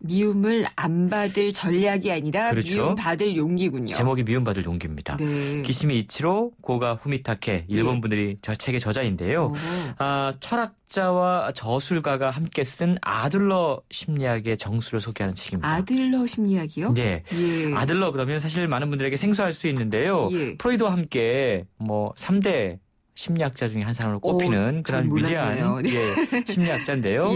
Speaker 2: 미움을 안 받을 전략이 아니라
Speaker 19: 그렇죠.
Speaker 2: 미움받을 용기군요.
Speaker 19: 제목이 미움받을 용기입니다. 기시미 이치로, 고가 후미타케 일본 분들이 저 책의 저자인데요. 철학자와 저술가가 함께 쓴 아들러 심리학의 정수를 소개하는 책입니다.
Speaker 2: 아들러 심리학이요?
Speaker 19: 네. 아들러 그러면 사실 많은 분들에게 생소할 수 있는데요. 프로이드와 함께 뭐 3대 심리학자 중에 한 사람으로 꼽히는 그런 위대한 심리학자인데요.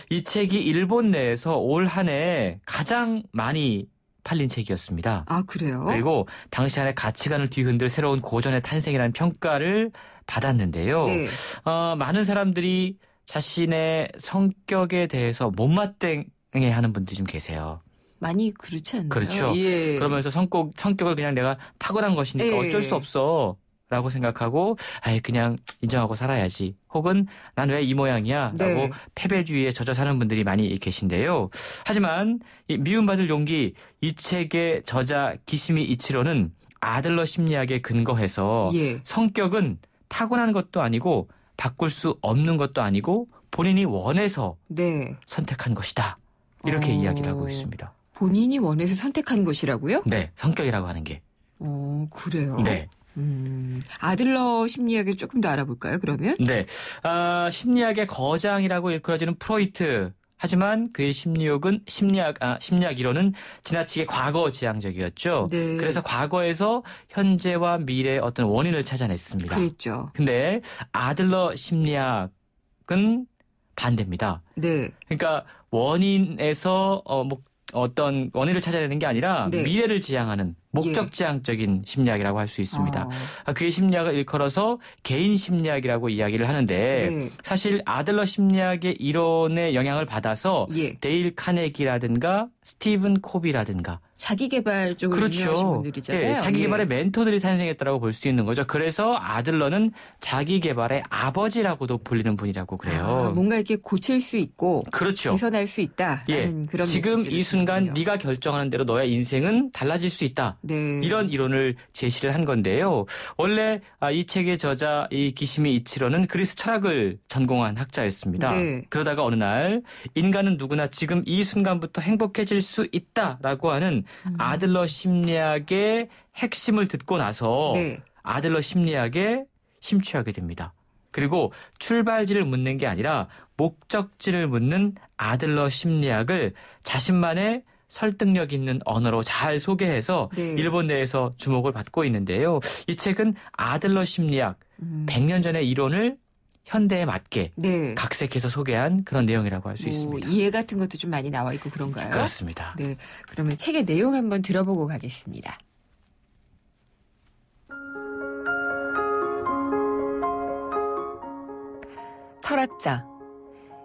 Speaker 19: 이 책이 일본 내에서 올 한 해 가장 많이 팔린 책이었습니다.
Speaker 2: 아, 그래요?
Speaker 19: 그리고 당시 안에 가치관을 뒤흔들 새로운 고전의 탄생이라는 평가를 받았는데요. 많은 사람들이 자신의 성격에 대해서 못마땅해 하는 분들이 좀 계세요.
Speaker 2: 많이 그렇지 않나요?
Speaker 19: 그렇죠. 그러면서 성격을 그냥 내가 타고난 것이니까 어쩔 수 없어. 라고 생각하고 그냥 인정하고 살아야지. 혹은 난 왜 이 모양이야? 라고 패배주의에 젖어 사는 분들이 많이 계신데요. 하지만 이 미움받을 용기 이 책의 저자 기시미 이치로는 아들러 심리학에 근거해서 성격은 타고난 것도 아니고 바꿀 수 없는 것도 아니고 본인이 원해서 선택한 것이다. 이렇게 이야기를 하고 있습니다.
Speaker 2: 본인이 원해서 선택한 것이라고요?
Speaker 19: 네. 성격이라고 하는 게.
Speaker 2: 그래요?
Speaker 19: 네.
Speaker 2: 아들러 심리학을 조금 더 알아볼까요, 그러면?
Speaker 19: 네. 심리학의 거장이라고 일컬어지는 프로이트. 하지만 그의 심리학 이론은 지나치게 과거 지향적이었죠.
Speaker 2: 네.
Speaker 19: 그래서 과거에서 현재와 미래의 어떤 원인을 찾아냈습니다.
Speaker 2: 그랬죠.
Speaker 19: 근데 아들러 심리학은 반대입니다.
Speaker 2: 네.
Speaker 19: 그러니까 원인에서 어떤 원인을 찾아내는 게 아니라 미래를 지향하는 목적 지향적인 심리학이라고 할 수 있습니다. 그의 심리학을 일컬어서 개인 심리학이라고 이야기를 하는데 사실 아들러 심리학의 이론의 영향을 받아서 데일 카네기라든가 스티븐 코비라든가
Speaker 2: 자기개발 쪽으로 유명하신 분들이잖아요.
Speaker 19: 자기개발의 멘토들이 탄생했다고 볼 수 있는 거죠. 그래서 아들러는 자기개발의 아버지라고도 불리는 분이라고 그래요.
Speaker 2: 뭔가 이렇게 고칠 수 있고
Speaker 19: 그렇죠.
Speaker 2: 개선할 수 있다라는 그런
Speaker 19: 지금 이 순간
Speaker 2: 주는군요.
Speaker 19: 네가 결정하는 대로 너의 인생은 달라질 수 있다. 이런 이론을 제시를 한 건데요. 원래 이 책의 저자 이 기시미 이치로는 그리스 철학을 전공한 학자였습니다. 그러다가 어느 날 인간은 누구나 지금 이 순간부터 행복해질 수 있다라고 하는 아들러 심리학의 핵심을 듣고 나서 아들러 심리학에 심취하게 됩니다. 그리고 출발지를 묻는 게 아니라 목적지를 묻는 아들러 심리학을 자신만의 설득력 있는 언어로 잘 소개해서 일본 내에서 주목을 받고 있는데요. 이 책은 아들러 심리학 100년 전의 이론을 현대에 맞게 각색해서 소개한 그런 내용이라고 할 수 있습니다.
Speaker 2: 이해 같은 것도 좀 많이 나와 있고 그런가요?
Speaker 19: 그렇습니다.
Speaker 2: 네, 그러면 책의 내용 한번 들어보고 가겠습니다. 철학자.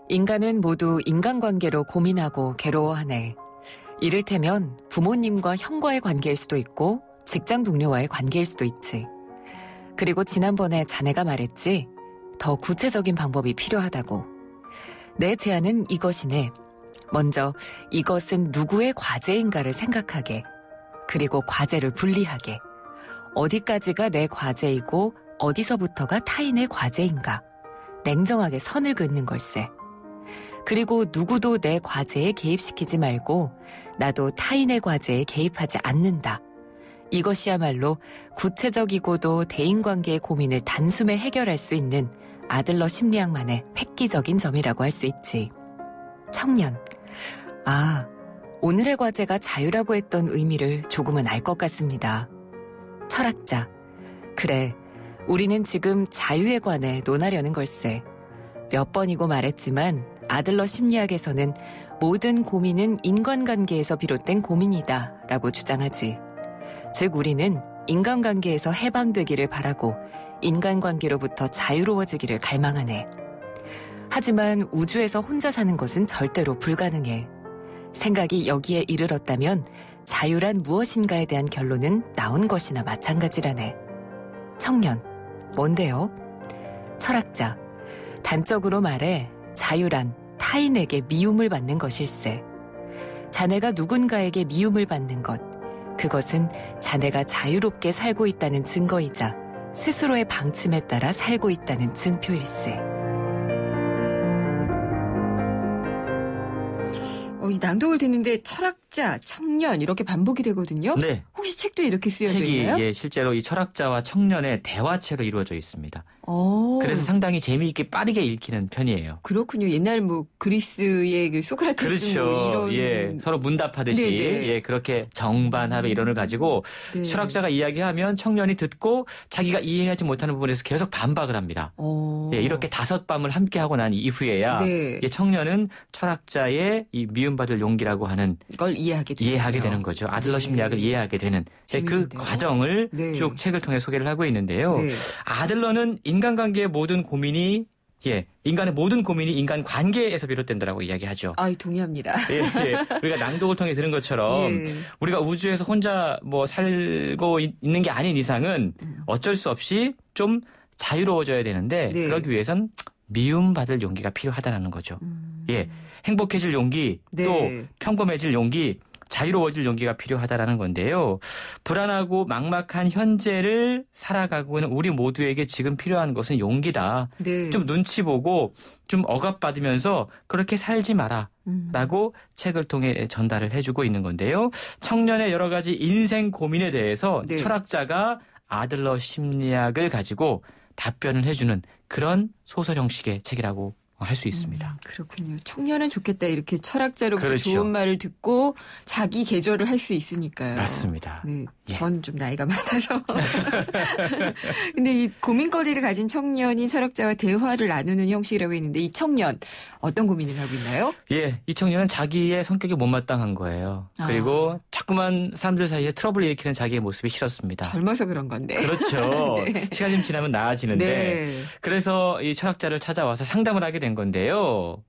Speaker 2: 인간은 모두 인간관계로 고민하고 괴로워하네. 이를테면 부모님과 형과의 관계일 수도 있고 직장 동료와의 관계일 수도 있지. 그리고 지난번에 자네가 말했지. 더 구체적인 방법이 필요하다고. 내 제안은 이것이네. 먼저 이것은 누구의 과제인가를 생각하게. 그리고 과제를 분리하게. 어디까지가 내 과제이고 어디서부터가 타인의 과제인가. 냉정하게 선을 긋는 걸세. 그리고 누구도 내 과제에 개입시키지 말고 나도 타인의 과제에 개입하지 않는다. 이것이야말로 구체적이고도 대인관계의 고민을 단숨에 해결할 수 있는 아들러 심리학만의 획기적인 점이라고 할 수 있지. 청년. 오늘의 과제가 자유라고 했던 의미를 조금은 알 것 같습니다. 철학자. 그래, 우리는 지금 자유에 관해 논하려는 걸세. 몇 번이고 말했지만 아들러 심리학에서는 모든 고민은 인간관계에서 비롯된 고민이다 라고 주장하지. 즉 우리는 인간관계에서 해방되기를 바라고 인간관계로부터 자유로워지기를 갈망하네. 하지만 우주에서 혼자 사는 것은 절대로 불가능해. 생각이 여기에 이르렀다면 자유란 무엇인가에 대한 결론은 나온 것이나 마찬가지라네. 청년, 뭔데요? 철학자, 단적으로 말해 자유란 타인에게 미움을 받는 것일세. 자네가 누군가에게 미움을 받는 것, 그것은 자네가 자유롭게 살고 있다는 증거이자 스스로의 방침에 따라 살고 있다는 증표일세. 이 낭독을 듣는데 철학자, 청년 이렇게 반복이 되거든요.
Speaker 19: 네.
Speaker 2: 혹시 책도 이렇게 쓰여져
Speaker 19: 책이,
Speaker 2: 있나요?
Speaker 19: 실제로 이 철학자와 청년의 대화체로 이루어져 있습니다. 그래서 상당히 재미있게 빠르게 읽히는 편이에요.
Speaker 2: 그렇군요. 옛날 그리스의 그 소크라테스
Speaker 19: 그렇죠.
Speaker 2: 이런
Speaker 19: 서로 문답하듯이 그렇게 정반합의 이론을 가지고 철학자가 이야기하면 청년이 듣고 자기가 이해하지 못하는 부분에서 계속 반박을 합니다. 이렇게 5밤을 함께 하고 난 이후에야 청년은 철학자의 이 미움받을 용기라고 하는
Speaker 2: 걸 이해하게
Speaker 19: 되는 거죠. 아들러 심리학을 이해하게 되는 그 과정을 쭉 책을 통해 소개를 하고 있는데요. 아들러는 인간관계의 모든 고민이 인간의 모든 고민이 인간 관계에서 비롯된다라고 이야기하죠.
Speaker 2: 동의합니다.
Speaker 19: 우리가 낭독을 통해 들은 것처럼 우리가 우주에서 혼자 살고 있는 게 아닌 이상은 어쩔 수 없이 좀 자유로워져야 되는데 그러기 위해선 미움받을 용기가 필요하다는 거죠. 행복해질 용기, 또 평범해질 용기, 자유로워질 용기가 필요하다라는 건데요. 불안하고 막막한 현재를 살아가고 있는 우리 모두에게 지금 필요한 것은 용기다.
Speaker 2: 네.
Speaker 19: 좀 눈치 보고 좀 억압받으면서 그렇게 살지 마라. 라고 책을 통해 전달을 해주고 있는 건데요. 청년의 여러 가지 인생 고민에 대해서
Speaker 2: 네.
Speaker 19: 철학자가 아들러 심리학을 가지고 답변을 해주는 그런 소설 형식의 책이라고 할 수 있습니다.
Speaker 2: 그렇군요. 청년은 좋겠다. 이렇게 철학자로부터
Speaker 19: 그렇죠.
Speaker 2: 좋은 말을 듣고 자기 개조를 할 수 있으니까요.
Speaker 19: 맞습니다.
Speaker 2: 네,
Speaker 19: 예.
Speaker 2: 전 좀 나이가 많아서. 근데 이 고민거리를 가진 청년이 철학자와 대화를 나누는 형식이라고 했는데 이 청년 어떤 고민을 하고 있나요?
Speaker 19: 예, 이 청년은 자기의 성격이 못마땅한 거예요. 그리고 자꾸만 사람들 사이에 트러블을 일으키는 자기의 모습이 싫었습니다.
Speaker 2: 젊어서 그런 건데.
Speaker 19: 그렇죠.
Speaker 2: 네.
Speaker 19: 시간이 좀 지나면 나아지는데.
Speaker 2: 네.
Speaker 19: 그래서 이 철학자를 찾아와서 상담을 하게 된 건데요.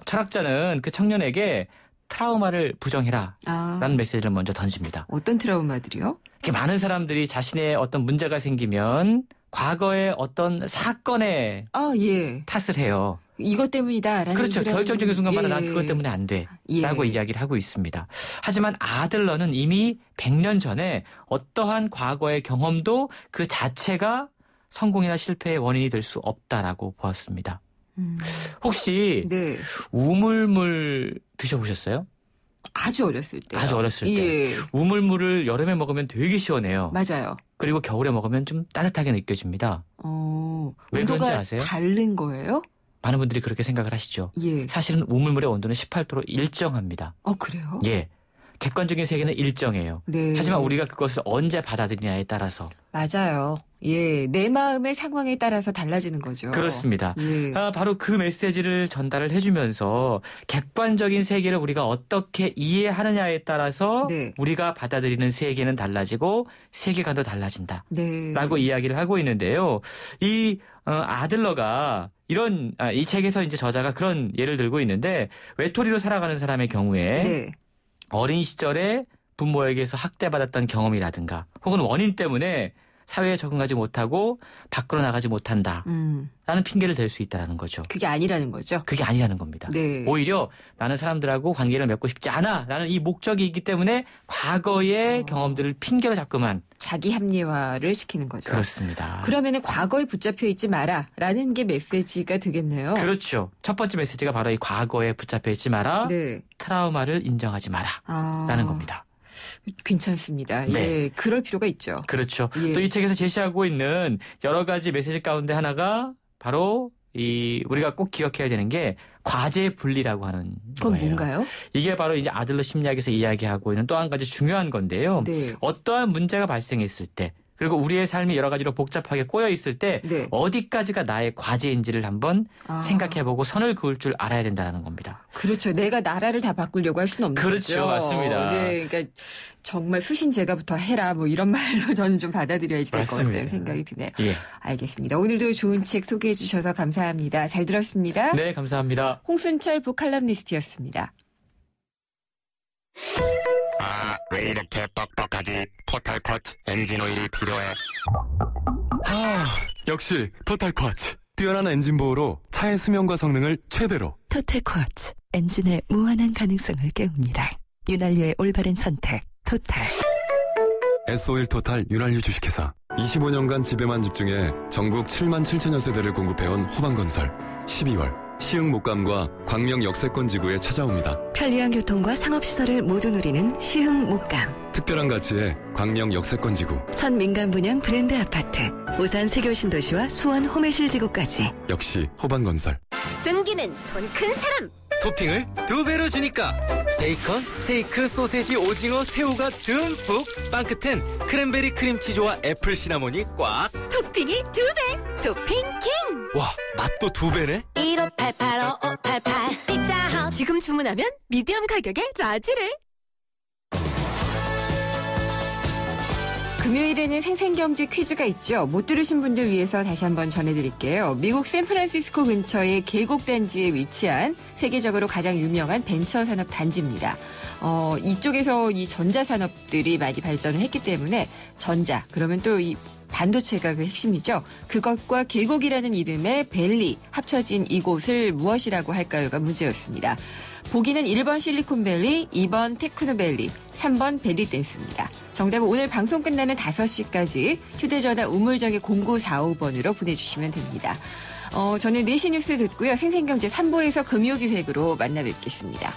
Speaker 19: 철학자는 그 청년에게 트라우마를 부정해라 라는 메시지를 먼저 던집니다.
Speaker 2: 어떤 트라우마들이요?
Speaker 19: 이렇게 많은 사람들이 자신의 어떤 문제가 생기면 과거의 어떤 사건에
Speaker 2: 예.
Speaker 19: 탓을 해요.
Speaker 2: 이것 때문이다라는
Speaker 19: 그렇죠. 결정적인 순간마다 난 그것 때문에 안 돼.
Speaker 2: 예.
Speaker 19: 라고 이야기를 하고 있습니다. 하지만 아들러는 이미 100년 전에 어떠한 과거의 경험도 그 자체가 성공이나 실패의 원인이 될 수 없다라고 보았습니다. 혹시
Speaker 2: 네.
Speaker 19: 우물물 드셔보셨어요?
Speaker 2: 아주 어렸을 때.
Speaker 19: 아주 어렸을 때.
Speaker 2: 예.
Speaker 19: 우물물을 여름에 먹으면 되게 시원해요.
Speaker 2: 맞아요.
Speaker 19: 그리고 겨울에 먹으면 좀 따뜻하게 느껴집니다. 왜 그런지
Speaker 2: 온도가
Speaker 19: 아세요?
Speaker 2: 다른 거예요?
Speaker 19: 많은 분들이 그렇게 생각을 하시죠.
Speaker 2: 예.
Speaker 19: 사실은 우물물의 온도는 18도로 일정합니다.
Speaker 2: 그래요?
Speaker 19: 예. 객관적인 세계는 일정해요.
Speaker 2: 네.
Speaker 19: 하지만 우리가 그것을 언제 받아들이냐에 따라서.
Speaker 2: 맞아요. 예. 내 마음의 상황에 따라서 달라지는 거죠.
Speaker 19: 그렇습니다.
Speaker 2: 예.
Speaker 19: 바로 그 메시지를 전달을 해주면서 객관적인 세계를 우리가 어떻게 이해하느냐에 따라서
Speaker 2: 네.
Speaker 19: 우리가 받아들이는 세계는 달라지고 세계관도 달라진다.
Speaker 2: 네.
Speaker 19: 라고 이야기를 하고 있는데요. 이 아들러가 이 책에서 이제 저자가 그런 예를 들고 있는데 외톨이로 살아가는 사람의 경우에
Speaker 2: 네.
Speaker 19: 어린 시절에 부모에게서 학대받았던 경험이라든가 혹은 원인 때문에 사회에 적응하지 못하고 밖으로 나가지 못한다. 라는 핑계를 댈 수 있다는 거죠.
Speaker 2: 그게 아니라는 거죠.
Speaker 19: 그게 아니라는 겁니다.
Speaker 2: 네.
Speaker 19: 오히려 나는 사람들하고 관계를 맺고 싶지 않아. 라는 이 목적이 있기 때문에 과거의 경험들을 핑계로 자꾸만
Speaker 2: 자기 합리화를 시키는 거죠.
Speaker 19: 그렇습니다.
Speaker 2: 그러면은 과거에 붙잡혀 있지 마라. 라는 게 메시지가 되겠네요.
Speaker 19: 그렇죠. 첫 번째 메시지가 바로 이 과거에 붙잡혀 있지 마라.
Speaker 2: 네.
Speaker 19: 트라우마를 인정하지 마라. 라는 겁니다.
Speaker 2: 괜찮습니다.
Speaker 19: 네.
Speaker 2: 예, 그럴 필요가 있죠.
Speaker 19: 그렇죠.
Speaker 2: 예.
Speaker 19: 또 이 책에서 제시하고 있는 여러 가지 메시지 가운데 하나가 바로 우리가 꼭 기억해야 되는 게 과제 분리라고 하는
Speaker 2: 그건
Speaker 19: 거예요.
Speaker 2: 뭔가요?
Speaker 19: 이게 바로 이제 아들러 심리학에서 이야기하고 있는 또 한 가지 중요한 건데요.
Speaker 2: 네.
Speaker 19: 어떠한 문제가 발생했을 때 그리고 우리의 삶이 여러 가지로 복잡하게 꼬여 있을 때
Speaker 2: 네.
Speaker 19: 어디까지가 나의 과제인지를 한번 생각해보고 선을 그을 줄 알아야 된다는 겁니다.
Speaker 2: 그렇죠. 내가 나라를 다 바꾸려고 할 수는 없는
Speaker 19: 그렇죠.
Speaker 2: 거죠.
Speaker 19: 맞습니다.
Speaker 2: 네, 그러니까 정말 수신제가부터 해라 뭐 이런 말로 저는 좀 받아들여야지 될 것 같다는 생각이 드네요.
Speaker 19: 예.
Speaker 2: 알겠습니다. 오늘도 좋은 책 소개해 주셔서 감사합니다. 잘 들었습니다.
Speaker 19: 네, 감사합니다.
Speaker 2: 홍순철 북칼럼니스트였습니다.
Speaker 20: 왜 이렇게 뻑뻑하지? 토탈 쿼츠 엔진 오일이 필요해.
Speaker 6: 역시 토탈 쿼츠. 뛰어난 엔진 보호로 차의 수명과 성능을 최대로.
Speaker 21: 토탈 쿼츠. 엔진의 무한한 가능성을 깨웁니다. 윤활유의 올바른 선택. 토탈.
Speaker 6: S-오일 토탈 윤활유 주식회사. 25년간 집에만 집중해 전국 7만 7천여 세대를 공급해온 호반건설. 12월 시흥 목감과 광명 역세권 지구에 찾아옵니다.
Speaker 21: 편리한 교통과 상업시설을 모두 누리는 시흥 목감.
Speaker 6: 특별한 가치의 광명 역세권 지구.
Speaker 21: 첫 민간 분양 브랜드 아파트. 부산 세교신도시와 수원 호메실 지구까지.
Speaker 6: 역시 호반건설.
Speaker 16: 승기는 손 큰 사람.
Speaker 12: 토핑을 2배로 주니까 베이컨, 스테이크, 소세지, 오징어, 새우가 듬뿍. 빵 끝엔 크랜베리 크림치즈와 애플 시나몬이 꽉.
Speaker 16: 토핑이 2배. 토핑 킹.
Speaker 12: 와, 맛도 2배네.
Speaker 16: 1588-5588 피자헛. 지금 주문하면 미디엄 가격에 라지를.
Speaker 2: 금요일에는 생생경제 퀴즈가 있죠. 못 들으신 분들 위해서 다시 한번 전해드릴게요. 미국 샌프란시스코 근처의 계곡단지에 위치한 세계적으로 가장 유명한 벤처산업 단지입니다. 이쪽에서 이 전자산업들이 많이 발전을 했기 때문에 전자, 그러면 또 이 반도체가 그 핵심이죠. 그것과 계곡이라는 이름의 밸리 합쳐진 이곳을 무엇이라고 할까요가 문제였습니다. 보기는 1번 실리콘밸리, 2번 테크노밸리, 3번 벨리댄스입니다. 정답은 오늘 방송 끝나는 5시까지 휴대전화 우물정의 0945번으로 보내주시면 됩니다. 저는 4시 뉴스 듣고요. 생생경제 3부에서 금요기획으로 만나 뵙겠습니다.